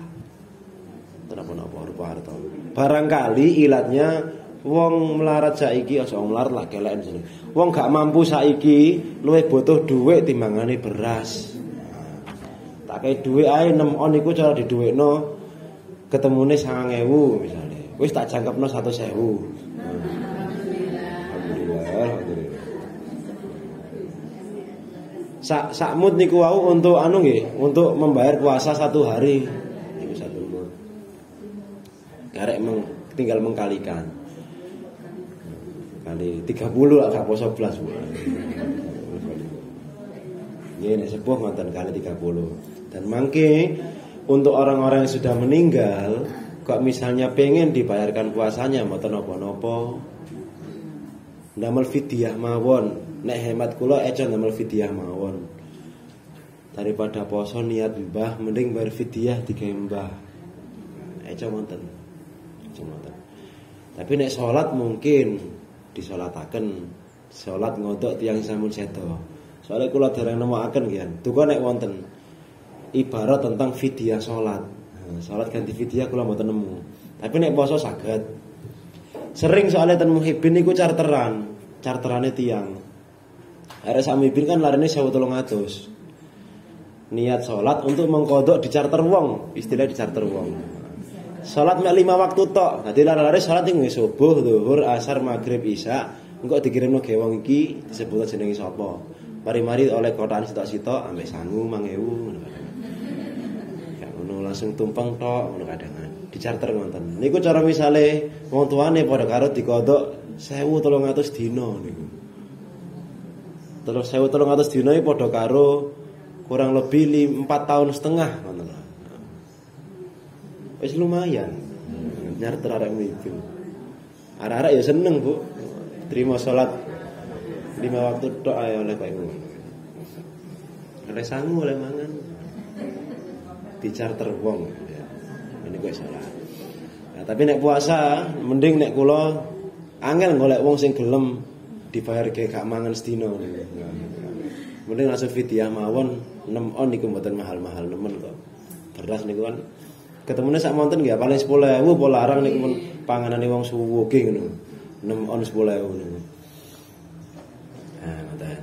S1: Kenapa-napa rupa harta. Barangkali ilatnya wong melarat saiki aja melarat lah keleken sini. Wong gak mampu saiki luwih butuh dhuwit timbangane beras. Tak kei dhuwit ae 6 on iku cara diduwekno ketemune 9.000 misalnya. Wis tak jangkepno 100.000. Alhamdulillah. Sak mud niku wau untuk anu nggih, untuk membayar puasa 1 hari. Niku 1 mud. Karek tinggal mengkalikan. Kali 30 agak poso blas Bu. Nggih nek sepuh ngoten kali 30. Dan mangke untuk orang-orang yang sudah meninggal kok misalnya pengen dibayarkan puasanya mboten napa-napa. Ndamel fidyah mawon. Nek hemat kula eca ndamel fidyah mawon. daripada poso niat mbah mending bayar fidyah digawe mbah. Aja wonten. Tapi nek salat mungkin disolataken. Salat ngodok tiyang sampun sedo. Soalnya kula dereng nemokaken nggih. Duka nek wonten ibarat tentang fidyah salat. Salat ganti fidyah kula mboten nemu. Tapi nek poso saged. Sering soalnya ten muhibin niku charterane tiyang. Arek sak muhibin kan larene 1300. Niat salat untuk mengkodok di charter wong, istilah di charter wong. Salat mek 5 waktu tok. Dadi lare-lare salat ing subuh, zuhur, asar, maghrib, isya. Engko dikirimno ge wong iki disebut jenenge sapa. Mari-mari oleh kotaan sitok-sitok ambek sangu 5000 ngono. Ya ngono langsung tumpeng tok ngono kadangan. Di charter ngoten. Niku cara misale wong tuane padha karo dikodok 1300 dina niku. Terus 1300 dina iki padha karo kurang lebih 4 tahun setengah ngoten. Wis lumayan. Nyarter arek mikir. Arek-arek ya seneng, Bu. Terima salat 5 waktu tok ae oleh kowe ngono. Oleh sangu oleh mangan. Di charter wong. Ini kok salah. Nah, tapi nek puasa mending nek kula angel golek wong sing gelem dibayar ge gak mangan sedina. Mending langsung fidyah mawon 6 on niku mboten mahal-mahal nemen kok. Beras niku kan ketemune sak monten nggih paling 10.000 apa larang niku pun panganane wong suwuge ngono. 6 on 10.000 niku. Nah, ngoten.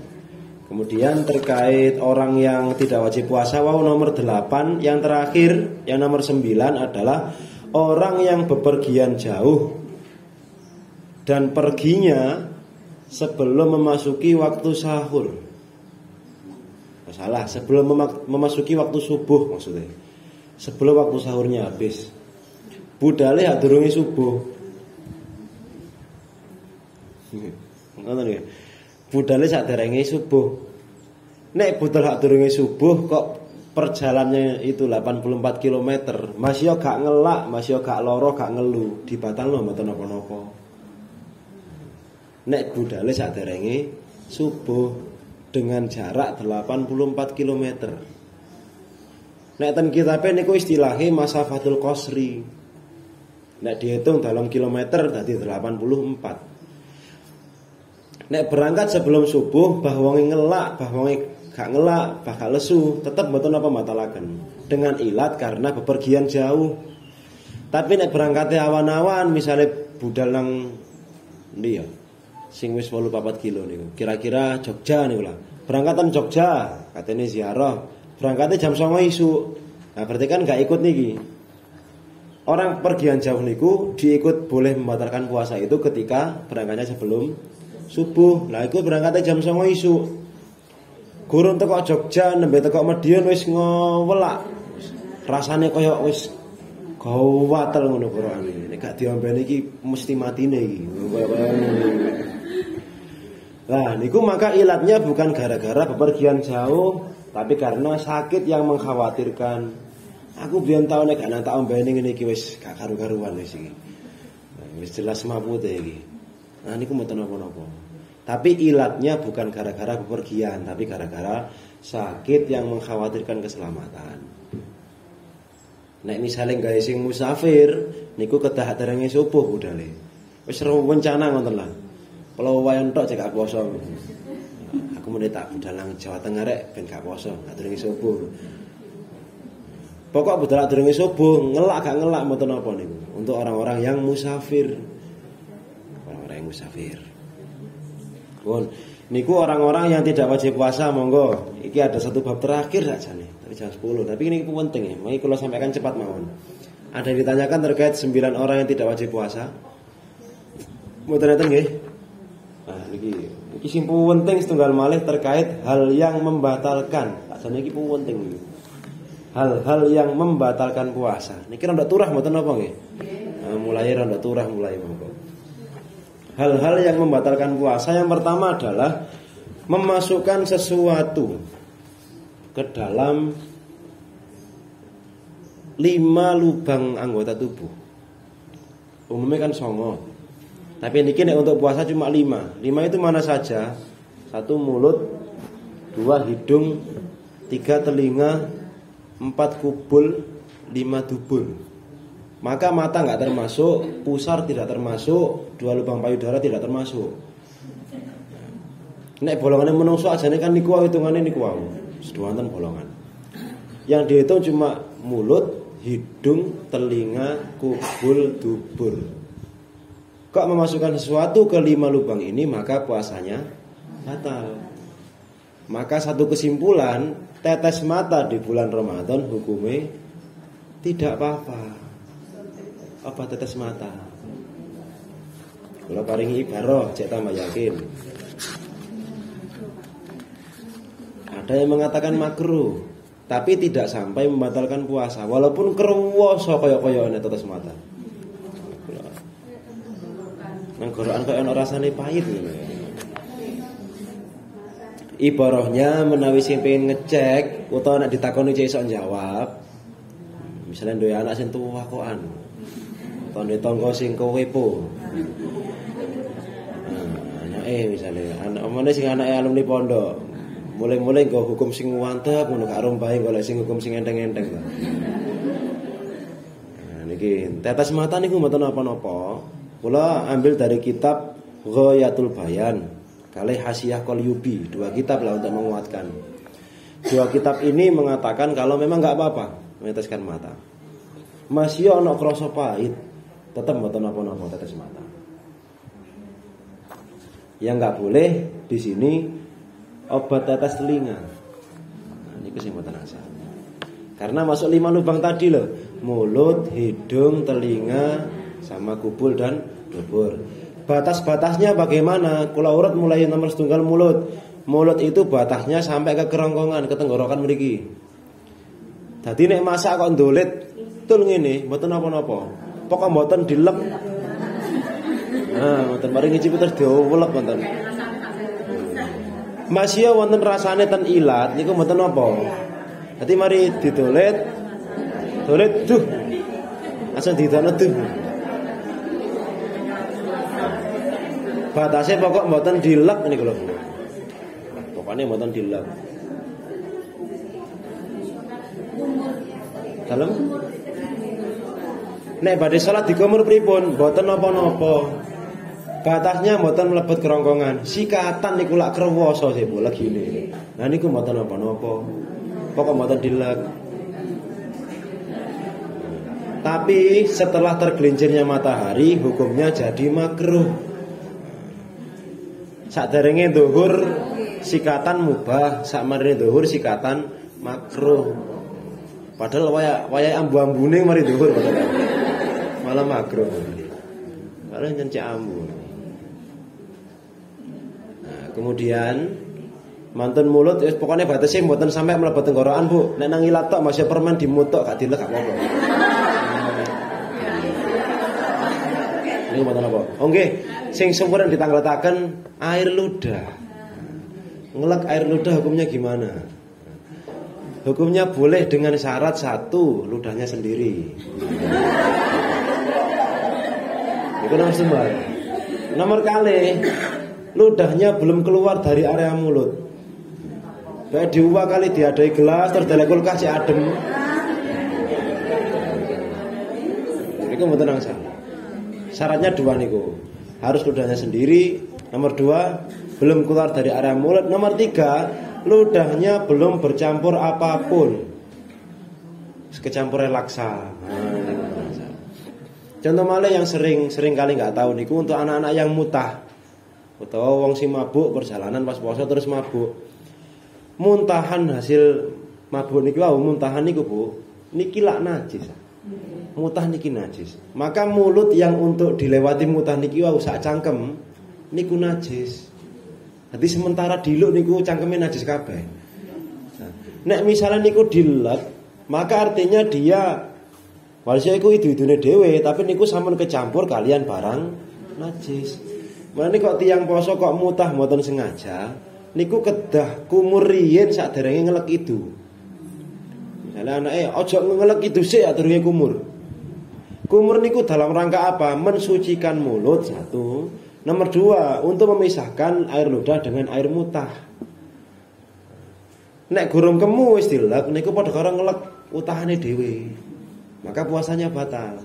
S1: Kemudian terkait orang yang tidak wajib puasa, nomor 8, yang terakhir, yang nomor 9 adalah orang yang bepergian jauh dan perginya sebelum memasuki waktu sahur. Salah, sebelum memasuki waktu subuh maksudnya. Sebelum waktu sahurnya habis. Budale hak durunge subuh. Ngoten nggih. Budale saderenge subuh. Nek budal hak durunge subuh kok perjalanannya itu 84 km, masih gak ngelak, masih gak loro, gak ngelu, dibatalno mboten napa-napa. Nek budale saderenge subuh dengan jarak 84 km. Nek ten kitabe niku istilahnya masafatul qasri. Nek dihitung dalam kilometer dadi 84. Nek berangkat sebelum subuh bah wonge ngelak, bah wonge gak ngelak, bah gak lesu, tetep mboten apa matalaken. Dengan ilat karena bepergian jauh. Tapi nek berangkatnya awan-awan, misalnya budal nang ndi ya? Sing wis 84 kilo niku. Kira-kira Jogja niku lah. Berangkatan Jogja, katene ziarah. Berangkatnya jam 09.00 isuk. Nah, berarti kan gak ikut niki. Orang pergian jauh niku diikut boleh membatalkan puasa itu ketika berangkatnya sebelum subuh. Lah iku berangkatnya jam 09.00 isuk. Gurun teko Jogja nembe teko Medion wis ngowelak. Rasane kaya wis gawatel ngono Qur'ane. Nek gak diombeni iki mesti matine iki. Nah, niku maka ilatnya bukan gara-gara bepergian jauh, tapi karena sakit yang mengkhawatirkan. Aku biyen tau nek gak tak ombeni ngene iki wis gak karu-karuan wis iki. Wis jelas mabute iki. Nah niku mboten napa-napa. Tapi ilatnya bukan gara-gara bepergian, tapi gara-gara sakit yang mengkhawatirkan keselamatan. Nek misale gawe sing musafir niku kedah derenge subuh budale. Wis rencana ngoten lah. Kalau wayan tok cek gak poso. Aku mene tak budal nang Jawa Tengah rek ben gak poso, gak derenge subuh. Pokok budal derenge subuh, ngelak gak ngelak mboten napa niku. Untuk orang-orang yang musafir. Orang-orang yang musafir. Pun niku orang-orang yang tidak wajib puasa monggo. Iki ada satu bab terakhir saja nih, tapi jam 10. Tapi ini penting ya. Mari kalau sampaikan cepat mawon. Ada yang ditanyakan terkait 9 orang yang tidak wajib puasa. Mboten enten nggih? Nah iki sing penting setunggal malih terkait hal yang membatalkan. Sakjane iki penting iki. Hal-hal yang membatalkan puasa. Niki rada turah mboten napa nggih? Nah, mulai rada turah mulai monggo. Hal-hal yang membatalkan puasa yang pertama adalah memasukkan sesuatu ke dalam 5 lubang anggota tubuh. Umumnya kan 9. Tapi niki nek untuk puasa cuma 5. 5 itu mana saja? 1 mulut, 2 hidung, 3 telinga, 4 kubul, 5 dubur. Maka mata nggak termasuk, pusar tidak termasuk, 2 lubang payudara tidak termasuk. Nek bolongannya menungso ajane kan niku hitungane niku wae. Seduanten bolongan. Yang dihitung cuma mulut, hidung, telinga, kubul, dubur. Kok memasukkan sesuatu ke 5 lubang ini, maka puasanya batal. Maka satu kesimpulan, tetes mata di bulan Ramadan hukumnya tidak apa-apa. Apa tetes mata? Kalau paringi ibaroh, cek tambah yakin. Ada yang mengatakan makruh, tapi tidak sampai membatalkan puasa, walaupun kerwoso koyok-koyoknya tetes mata. Nang Quran kok ana rasane pahit ngene. Ibarahnya menawi sing pengen ngecek utawa nek ditakoni cek iso jawab. Misalnya duwe anak sing tuwa kokan. Utawa tangga sing kowepo. Anake misale anak omone sing anake alumni pondok. Mulai-mulai nggo hukum sing mantep ngono gak rompahe golek sing hukum sing enteng-enteng. Nah niki tetes mata niku mboten napa-napa. Kula ambil dari kitab Ghayatul Bayan kali Hasyiah Qalyubi, 2 kitab lah untuk menguatkan. 2 kitab ini mengatakan kalau memang enggak apa-apa meneteskan mata. Masih ana krasa pahit, tetap mboten napa-napa tetes mata. Yang enggak boleh di sini obat tetes telinga. Nah, ini sing mboten asal. Karena masuk 5 lubang tadi loh, mulut, hidung, telinga, sama kubul dan dubur. Batas-batasnya bagaimana? Kula urut mulai nomor setunggal mulut. Mulut itu batasnya sampai ke kerongkongan, ke tenggorokan mriki. Dadi nek masak kok ndolit tul ngene, mboten napa-napa. Pokok mboten dilep. Nah, mboten mari ngicip terus diulek mboten. Masih wonten rasane ten ilat niku mboten napa. Dadi mari didolet. Dolet duh. Asal didono duh. Batasnya pokok mboten dilek niku lho. Pokoknya mboten dilek. Dalem. Nek badhe salat dikumur pripun? Mboten napa-napa. Batasnya mboten mlebet kerongkongan. Sikatan niku lak krewasa sih lagi ini. Nah niku mboten napa-napa. Pokok mboten dilek. Tapi setelah tergelincirnya matahari hukumnya jadi makruh. Saderenge dhuhur sikatan mubah, sakmarine dhuhur sikatan makruh. Padahal waya ambu-ambune mari dhuhur padahal. Malah makruh. Malah nyencek ambu. Nah, kemudian mantun mulut wis pokoknya batase mboten sampai mlebet tenggorokan, Bu. Nek nang ilat tok masih permen dimutuk gak dilek gak apa-apa. Ini mboten apa? Nggih, sing sempurna ditangletaken air ludah. Ngelek air ludah hukumnya gimana? Hukumnya boleh dengan syarat satu, ludahnya sendiri. Itu nomor sumber. Nomor kali, ludahnya belum keluar dari area mulut. Kayak diubah kali diadai gelas terus dari kulkas si adem. Itu mboten nang salah. Syaratnya 2 niku. Harus ludahnya sendiri. Nomor 2, belum keluar dari area mulut. Nomor 3, ludahnya belum bercampur apapun. Kecampur relaksa. Contoh malah yang sering kali nggak tahu niku untuk anak-anak yang mutah. Utawa wong sing mabuk perjalanan pas puasa terus mabuk. Muntahan hasil mabuk niki wau muntahan niku Bu, niki lak najis. Mutah niki najis. Maka mulut yang untuk dilewati mutah niki wau sak cangkem niku najis. Jadi sementara diluk niku cangkeme najis kabeh. Nek misalnya niku dilek, maka artinya dia walsia iku idu-idune dhewe, tapi niku sampun kecampur kalian barang najis. Mane kok tiyang poso kok mutah mboten sengaja, niku kedah kumur riyen saderenge ngelek idu. Misalnya anake aja ngelek idu sik durunge kumur. Kumur niku dalam rangka apa? Mensucikan mulut satu. Nomor 2, untuk memisahkan air ludah dengan air mutah. Nek gurung kemu wis dilek niku padha karo ngelek utahane dhewe. Maka puasanya batal.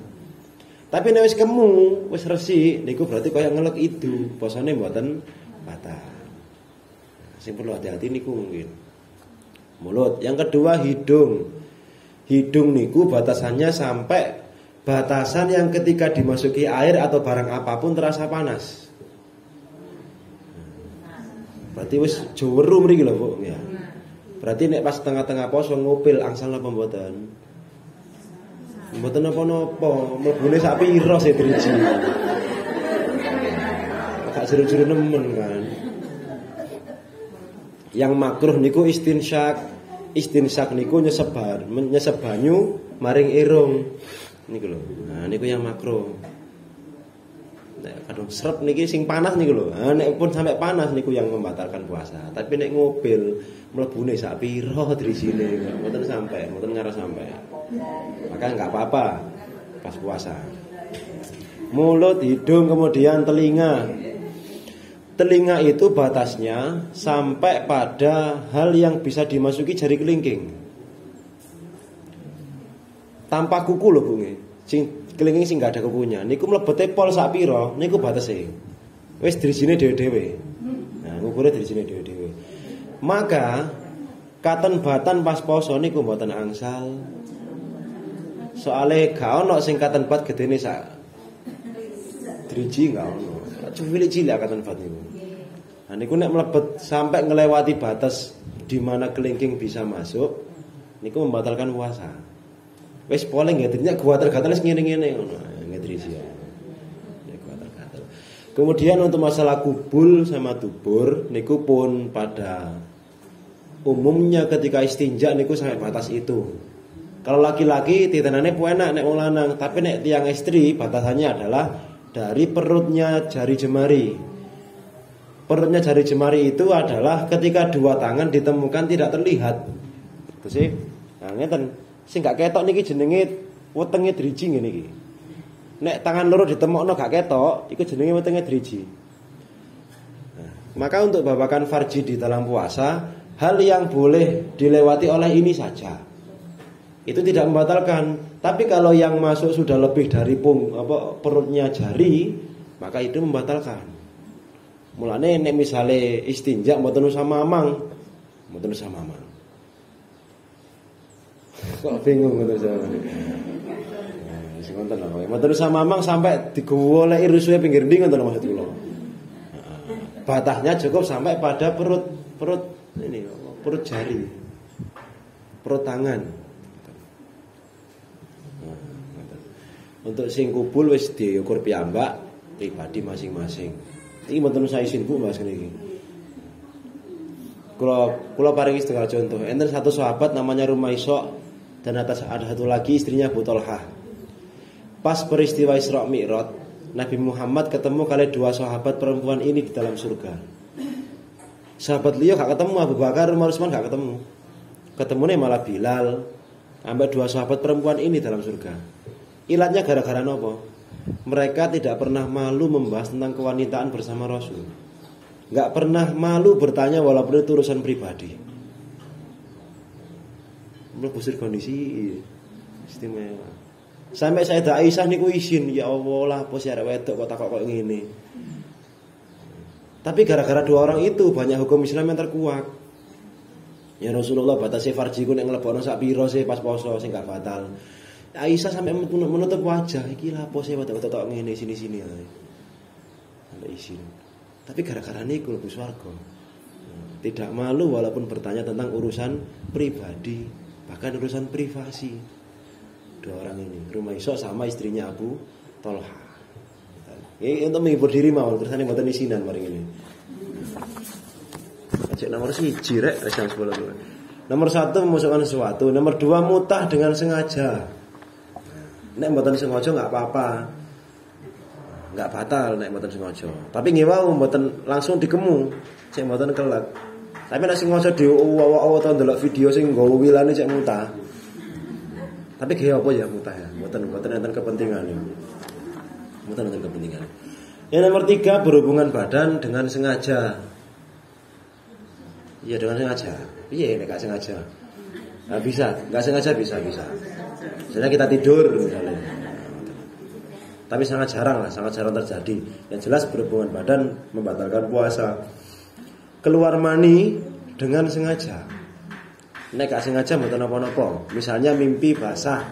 S1: Tapi nek wis kemu, wis resik niku berarti kaya ngelek itu, puasane mboten batal. Sing perlu hati-hati niku mungkin. Mulut. Yang kedua hidung. Hidung niku batasannya sampai batasan yang ketika dimasuki air atau barang apapun terasa panas. Berarti wis jeweru mriki lho, Bu, ya. Berarti nek pas tengah-tengah poso ngupil angsal napa mboten? Mboten napa-napa, mlebune sak pira sih driji. Gak jero-jero nemen kan. Yang makruh niku istinsyak. Istinsyak niku nyesep banyu maring irung. Niku lho. Nah niku yang makruh. Nek kadung srep niki sing panas niku lho. Nah nek pun sampai panas niku yang membatalkan puasa. Tapi nek ngupil mlebune sak pira drisine mboten sampai, mboten ngarep sampai. Maka enggak apa-apa pas puasa. Mulut, hidung, kemudian telinga. Telinga itu batasnya sampai pada hal yang bisa dimasuki jari kelingking. Tanpa kuku lho, Bu. Sing kelingking sing gak ada kukunya. Niku mlebete pol sak pira, niku batese. Wis drisine dhewe-dhewe. Nah, ngukure drisine dhewe-dhewe. Maka katen batan pas poso niku mboten angsal. Soale gak ono sing katen bat gedene sak driji gak ono. Cilik-cilik katen bat niku. Nah niku nek mlebet sampai ngelewati batas di mana kelingking bisa masuk, niku membatalkan puasa. Wis pole ngedrinya gatal-gatal wis ngene-ngene ngono. Ngedrisi ya. Ya gatal-gatal. Kemudian untuk masalah kubul sama dubur niku pun pada umumnya ketika istinja niku sampai batas itu. Kalau laki-laki titenane enak nek wong lanang, tapi nek tiang istri batasannya adalah dari perutnya jari jemari. Perutnya jari jemari itu adalah ketika dua tangan ditemukan tidak terlihat. Itu sih. Nah, ngeten. Sing gak ketok niki jenenge wetenge driji ngene iki. Nek tangan loro ditemokno gak ketok, iku jenenge wetenge driji. Nah, maka untuk babakan farji di dalam puasa, hal yang boleh dilewati oleh ini saja. Itu tidak membatalkan. Tapi kalau yang masuk sudah lebih dari perutnya jari, maka itu membatalkan. Mulane nek misale istinja mboten usah mamang. Mboten usah mamang. Kok bingung mboten usah mamang. Wis ngoten lho. Mboten usah mamang sampai digoleki rusuhe pinggir ndi ngoten maksud kula. Batasnya cukup sampai pada perut ini, perut jari. Perut tangan. Untuk sing kubul wis diukur piyambak pribadi masing-masing. Iki mboten usah izin Bu Mas niki. Kula paringi setengah contoh. Enten satu sahabat namanya Rumaiso dan atas ada satu lagi istrinya Abu Thalhah. Pas peristiwa Isra Mi'raj, Nabi Muhammad ketemu kali dua sahabat perempuan ini di dalam surga. Sahabat liya gak ketemu, Abu Bakar, Umar, Utsman gak ketemu. Ketemune malah Bilal, ambek dua sahabat perempuan ini dalam surga. Ilatnya gara-gara nopo? Mereka tidak pernah malu membahas tentang kewanitaan bersama Rasul. Gak pernah malu bertanya walaupun itu urusan pribadi. Mlebu kondisi istimewa. Sampai Sayyidah Aisyah niku izin, ya Allah lah apa sih arek wedok kok takok ngene. Tapi gara-gara dua orang itu banyak hukum Islam yang terkuak. Ya Rasulullah batasi farji ku nek nglebokno sak pira sih pas poso sing gak batal. Aisyah sampai menutup wajah, iki lha apa sih wedok tok ngene sini-sini ae. Sampai izin. Tapi gara-gara niku mlebu swarga. Tidak malu walaupun bertanya tentang urusan pribadi, bahkan urusan privasi. Dua orang ini, Rumaiso sama istrinya Abu Thalhah. Ini untuk menghibur diri mawon, tersane mboten isinan maring ini. Ajak nomor 1 rek jam 10. Nomor 1 memasukkan sesuatu, nomor 2 mutah dengan sengaja. Nek mboten sengaja enggak apa-apa. Enggak batal nek mboten sengaja. Tapi nggih wau mboten langsung dikemu, sik mboten kelek. Tapi nek sengaja diuwu-uwu to ndelok video sing nggawa wilane cek mutah. Tapi gaya apa ya mutah ya? Mboten enten kepentingan. Mboten enten kepentingan. Yang nomor 3 berhubungan badan dengan sengaja. Ya dengan sengaja. Iya, nek gak sengaja. Nah, bisa, gak sengaja bisa. Misalnya kita tidur misalnya. Tapi sangat jarang terjadi. Yang jelas berhubungan badan membatalkan puasa. Keluar mani dengan sengaja. Nek gak sengaja mboten napa-napa. Misalnya mimpi basah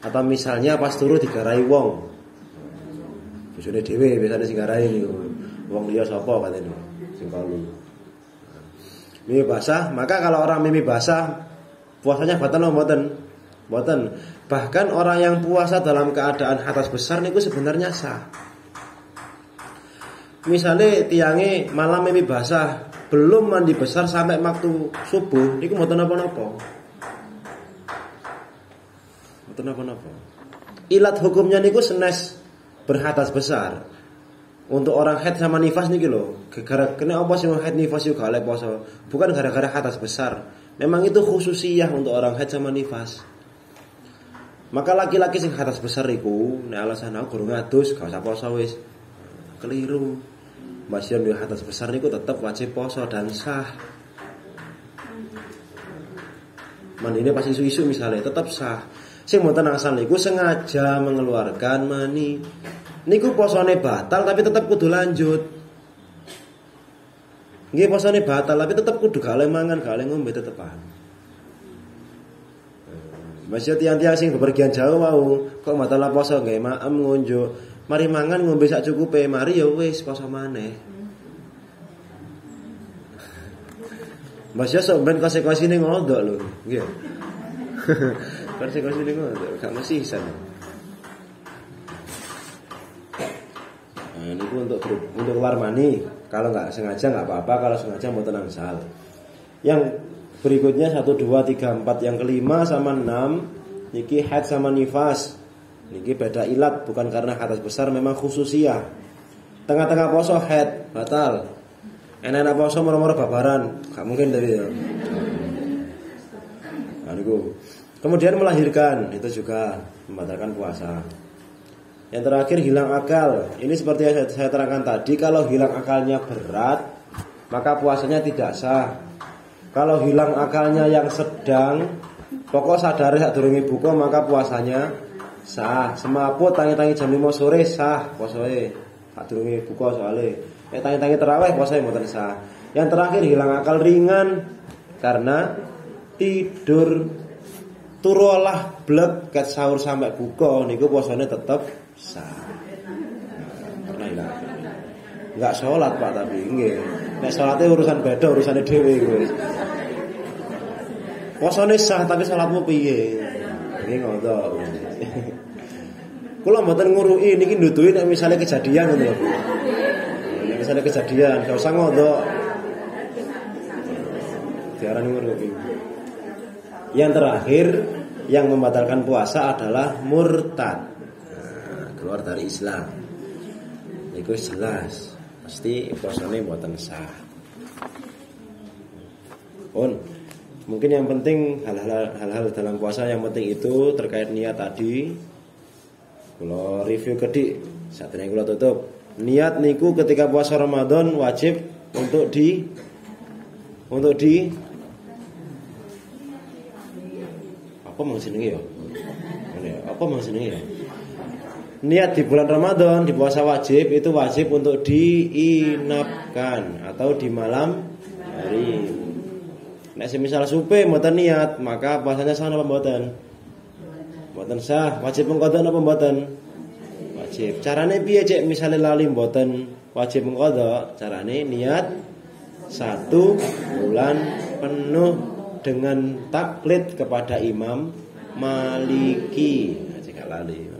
S1: atau misalnya pas turu digarai wong. Bojone dhewe biasane sing garai niku. Wong liya sapa katene sing kalu. Mimpi basah, maka kalau orang mimpi basah puasanya batal mboten? Mboten. Bahkan orang yang puasa dalam keadaan hadas besar niku sebenarnya sah. Misalnya tiange malam mimpi basah, belum mandi besar sampai waktu subuh niku mboten napa-napa. Mboten napa-napa. Ilat hukumnya niku senes berhadas besar. Untuk orang haid sama nifas niki lho, gara-gara kena apa sih haid nifas juga oleh poso? Bukan gara-gara hadas besar. Memang itu khususiyah untuk orang haid sama nifas. Maka laki-laki sing hadas besar iku nek alasan aku guru ngadus gak usah poso wis. Keliru. Masih yang hadas besar niku tetap wajib poso dan sah. Mandine pas isu-isu misalnya tetap sah. Sing mboten asal niku sengaja mengeluarkan mani. Niku posone batal tapi tetap kudu lanjut. Nggih posone batal tapi tetap kudu gak oleh mangan, gak oleh ngombe tetepan. Masih tiang-tiang sing bepergian jauh wau kok batal poso nggih maem ngunjuk. Mari mangan ngombe sak cukupe, mari ya wis poso maneh. Masih sok ben konsekuensine ngodok lho, nggih. Konsekuensine ngodok, gak mesti isan. Nah, ini untuk keluar mani. Kalau nggak sengaja nggak apa-apa, kalau sengaja mboten angsal. Yang berikutnya 1, 2, 3, 4, yang kelima sama 6 niki haid sama nifas. Niki beda ilat, bukan karena hadas besar, memang khususiyah. Tengah-tengah poso haid batal. Enak-enak poso moro-moro babaran, gak mungkin dari ya. Nah, niku. Kemudian melahirkan itu juga membatalkan puasa. Yang terakhir hilang akal. Ini seperti yang saya terangkan tadi, kalau hilang akalnya berat, maka puasanya tidak sah. Kalau hilang akalnya yang sedang, pokok sadar sak durunge buka, maka puasanya sah. Semaput tangi-tangi jam 5 sore sah posoe. Sak durunge buka soalnya. Tangi-tangi tarawih posoe mboten sah. Yang terakhir hilang akal ringan karena tidur turulah blek ket sahur sampai buka niku puasane tetap sah. Karena hilang akal. Enggak sholat Pak tapi nggih. Nek salate urusan beda, urusane dhewe kuwi. Posone sah tapi salatmu piye? Nggih ngono. Kula mboten nguruki niki nduduhi nek misale kejadian ngono lho. Nek misale kejadian, gak usah ngodok. Diarani nguruki. Yang terakhir yang membatalkan puasa adalah murtad. Nah, keluar dari Islam. Itu jelas. Pasti puasanya mboten sah. Mungkin yang penting hal-hal dalam puasa yang penting itu terkait niat tadi. Kalau review kedik, saat ini kalau tutup. Niat niku ketika puasa Ramadan wajib untuk di apa mangsenenge ya? Apa mangsenenge ya? Niat di bulan Ramadan, di puasa wajib itu wajib untuk diinapkan atau di malam hari. Nek semisal supe mboten niat, maka puasanya sah apa mboten? Mboten sah. Wajib mengqadha apa mboten? Wajib. Carane piye cek misale lali mboten wajib mengqadha? Carane niat 1 bulan penuh dengan taklid kepada Imam Maliki. Nah, jika lali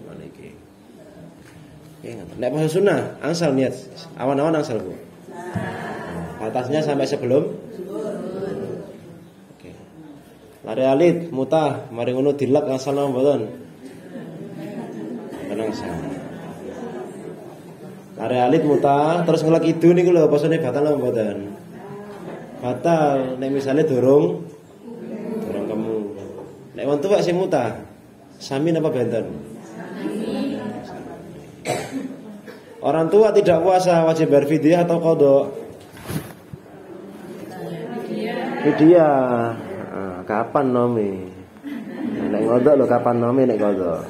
S1: nek puasa sunnah, angsal niat awan-awan angsal Bu. Batasnya sampai sebelum. Oke. Lari alit mutah, mari ngono dilak angsal napa mboten? Tenang sah. Lari alit mutah terus ngelak idu niku lho posone batal napa mboten? Batal nek misale dorong kamu. Nek wong tuwa sing mutah, sami napa benten? Orang tua tidak puasa wajib berfidyah atau qadha? Fidyah. Kapan nomi? Nek ngodok lho kapan nomi nek ngodok.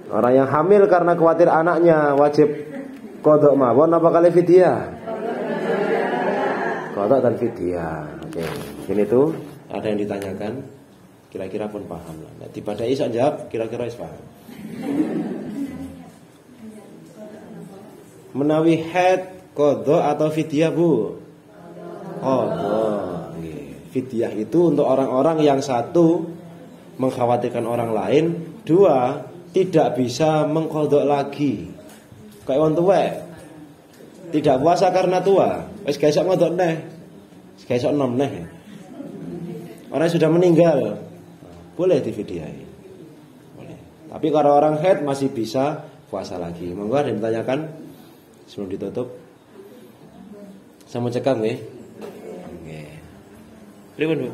S1: Orang yang hamil karena khawatir anaknya wajib qadha mawon apa kali fidyah? Qadha dan fidyah. Oke. Ini tuh ada yang ditanyakan, kira-kira pun paham lah. Nah, dibadai iso jawab, kira-kira wis paham. Menawi haid qadha atau fidyah, Bu? Qadha. Fidyah itu untuk orang-orang yang satu mengkhawatirkan orang lain, dua tidak bisa mengqadha lagi. Kayak wong tuwek tidak puasa karena tua, wis gak iso ngodok neh. Wis gak iso nom neh. Orang yang sudah meninggal boleh difidyai. Boleh. Tapi kalau orang haid masih bisa puasa lagi. Monggo ada yang ditanyakan sebelum ditutup. Saya mau cekam nggih. Nggih. Pripun, Bu?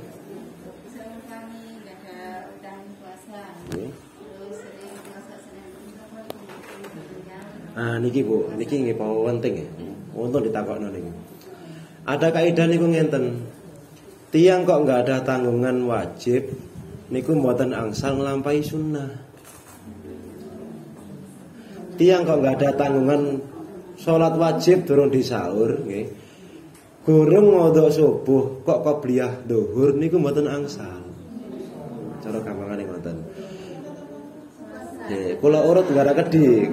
S1: Niki Bu, niki nggih penting ya. Untung ditakokno niki. Ada kaidah niku ngenten. Tiang kok enggak ada tanggungan wajib niku mboten angsal nglampahi sunnah. Tiang kok enggak ada tanggungan salat wajib durung disaur nggih. Gurung ngodok subuh kok qobliyah zuhur niku mboten angsal. Cara gampangane ngoten. Kula urut gara kedhi,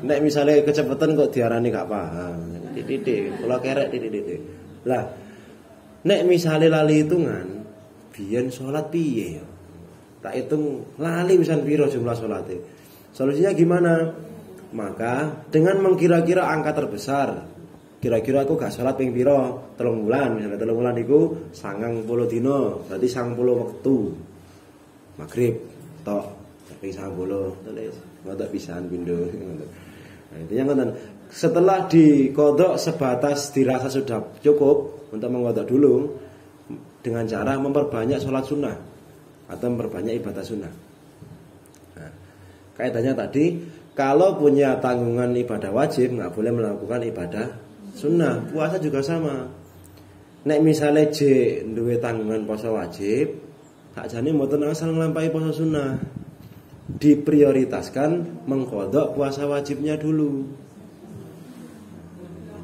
S1: Nek misalnya kecepatan kok diarani gak paham. Titik, kula kerek titik. Lah, nek misalnya lali hitungan, biyen salat piye ya? Tak hitung lali pisan piro jumlah salate. Solusinya gimana? Maka dengan mengkira-kira angka terbesar, kira-kira aku gak salat ping piro? 3 bulan, misalnya 3 bulan iku 90 dina, berarti 90 wektu. Maghrib tok ping 90 tulis ngodok pisan pindho. Nah, intinya ngoten. Setelah dikodok sebatas dirasa sudah cukup untuk mengodok dulu dengan cara memperbanyak sholat sunnah atau memperbanyak ibadah sunnah. Nah, kaitannya tadi kalau punya tanggungan ibadah wajib nggak boleh melakukan ibadah sunnah. Puasa juga sama. Nek misalnya duwe tanggungan puasa wajib, sakjane mboten asal nglampahi puasa sunnah. Diprioritaskan mengkodok puasa wajibnya dulu.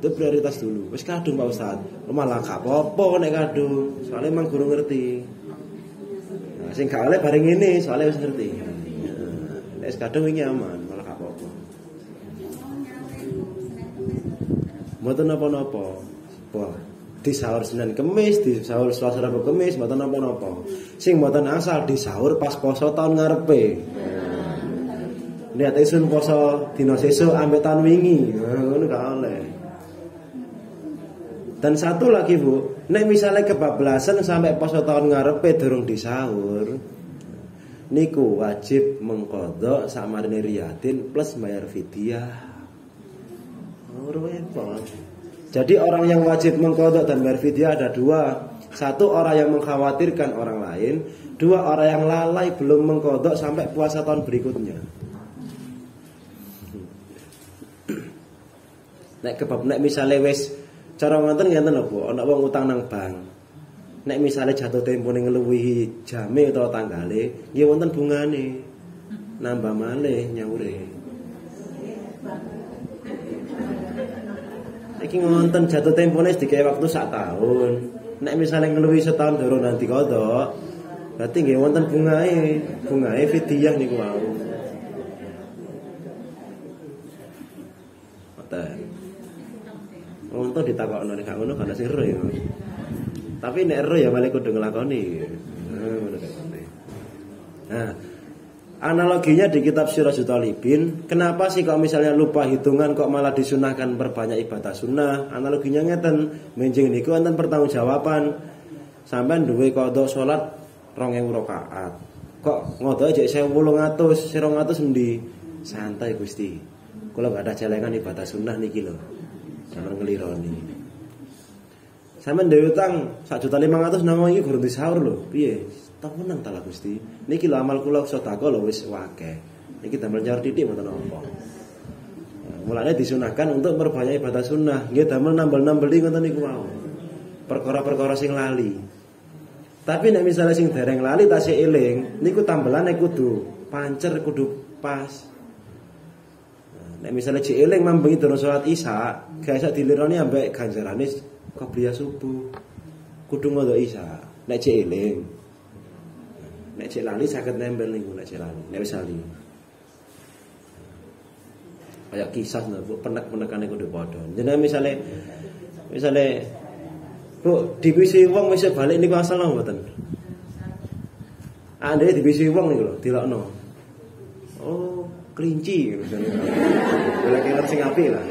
S1: Itu prioritas dulu. Wis kadung Pak Ustaz. Malah gak apa-apa nek kadung. Soalnya emang guru ngerti. Nah, sing gak oleh bareng ini soalnya wis ngerti. Nek wis kadung iki aman, malah gak apa-apa. Mboten napa-napa. Wah, di sahur Senin Kemis, di sahur Selasa Rabu Kemis mboten napa-napa. Sing mboten asal di sahur pas poso tahun ngarepe. Niat isun poso dina sesuk ambek tahun wingi. Ngono gak oleh. Dan satu lagi Bu, nek misalnya kebablasan sampai poso tahun ngarepe durung disahur, niku wajib mengqadha sakmarine riyadin plus bayar fidyah. Repot. Jadi orang yang wajib mengqadha dan bayar fidyah ada dua. Satu orang yang mengkhawatirkan orang lain, dua orang yang lalai belum mengqadha sampai puasa tahun berikutnya. Nek misalnya wis cara ngoten ngenten lho Bu, ana wong utang nang bank. Nek misalnya jatuh tempone ngluwihi jame utawa tanggale, nggih wonten bungane. Nambah malih nyaure. Iki ngonten jatuh tempone dikae waktu 1 tahun. Nek misalnya ngluwihi setahun durung nanti kodok, berarti nggih wonten bungae fidyah niku wau. Ngoten. Untuk ditakokno nek gak ngono kan sing ero ya. Tapi nek ero ya malah kudu nglakoni. Nah, analoginya di kitab Sirajul Talibin, kenapa sih kalau misalnya lupa hitungan kok malah disunahkan perbanyak ibadah sunnah? Analoginya ngeten, menjing niku wonten pertanggungjawaban. Sampeyan duwe qadha salat 2000 rakaat. Kok ngodoke jek 1800, 200 endi? Santai Gusti. Kula gak ada celengan ibadah sunnah niki lho. Jangan ngelironi. Sampeyan dhewe utang 1.500.000 nang iki gurung disaur lho. Piye? Tak menang ta Gusti. Niki lho amal kula sedekah lho wis akeh. Niki damel nyaur titik mboten apa. Mulane disunahkan untuk perbanyak ibadah sunnah. Nggih damel nambel-nambeli ngoten niku wau. Perkara-perkara sing lali. Tapi nek misalnya sing dereng lali tasih eling, niku tambelane kudu pancer, kudu pas. Nek misalnya jek eling mambengi durung salat Isya, gak iso dilironi ambek ganjarane qobliyah subuh. Kudu ngono Isya. Nek jek eling. Nek jek lali saged nempel niku nek jek lali. Nek wis lali. Kayak kisah Bu, penek-penekane kudu padha. Jenenge misale Bu, dibisi wong wis balik niku asal napa mboten? Ande dibisi wong niku lho, dilokno. Oh, kelinci ngono. Kira-kira sing apik lah.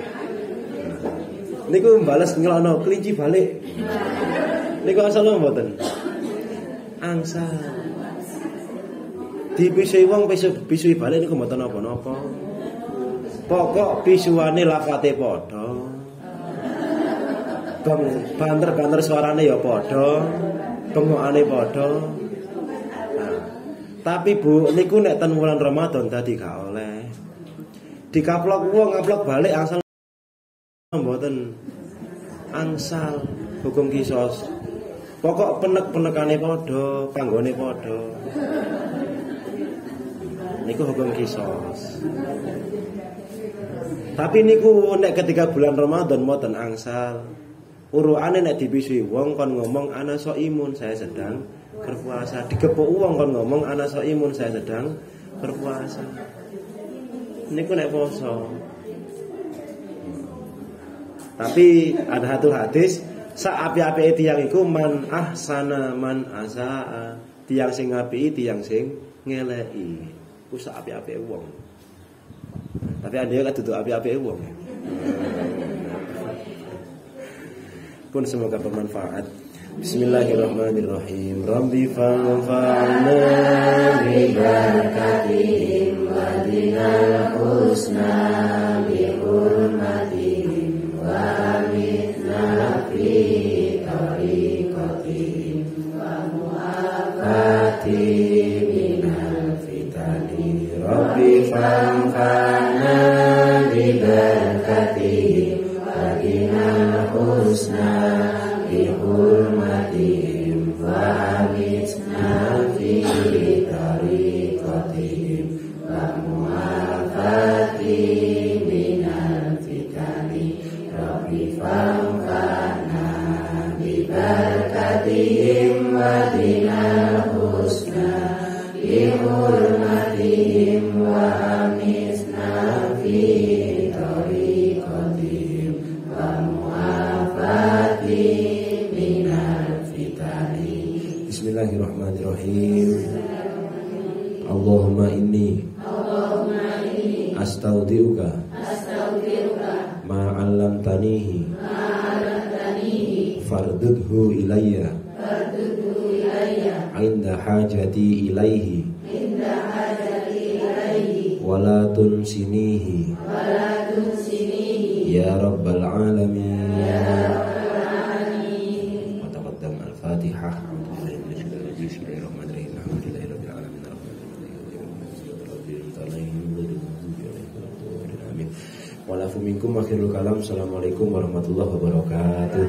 S1: Niku mbales ngelokno kelinci balik. Niku asal napa mboten? Angsal. Dibisi wong bisu balik niku mboten napa-napa. Pokok pisuane lafate padha. Banter-banter suarane ya padha, bengokane padha. Nah, tapi Bu, niku nek ten wulan Ramadan dadi gak oleh. Dikaplok wong ngaplok balik angsal mboten. Angsal hukum kisos. Pokok penek-penekane padha, panggone padha. Niku hukum kisos. Tapi niku nek ketika bulan Ramadan mboten angsal. Urukane nek dibisui wong kon ngomong ana imun saya sedang berpuasa. Digepuk wong kon ngomong ana imun saya sedang berpuasa. Niku nek poso. Tapi ada satu hadis sak api-apike tiyang iku man ahsana man asaa. Tiyang sing apiki tiyang sing ngeleki. Ku sak api-apike wong. Tapi ada yang duduk api-api wong. Pun semoga bermanfaat. Bismillahirrahmanirrahim. Rabbi fanfa'na bi barakatihim wa dinal husna bi hurmatihim wa amitna fi tariqatihim wa mu'afatihim minal fitani. Rabbi fanfa'na bi barakatihim wa dinal husna bi hurmatihim wa amitna fi tariqatihim wa mu'afatihim minal fitani. Rabbi fanfa'na bi barakatihim wa dinal husna bi hurmatihim wa amitna fi tariqatihim wa mu'afatihim minal fitani. Bismillahirrahmanirrahim. Allahumma inni astaudiuka ma 'allamtanihi fardudhu ilayya inda hajati ilaihi wala tunsinihi ya rabbal alamin. Wa taqaddam al-Fatihah. Bismillahirrahmanirrahim. Alhamdulillahirabbil alamin. Walafu minkum akhirul kalam. Assalamualaikum warahmatullahi wabarakatuh.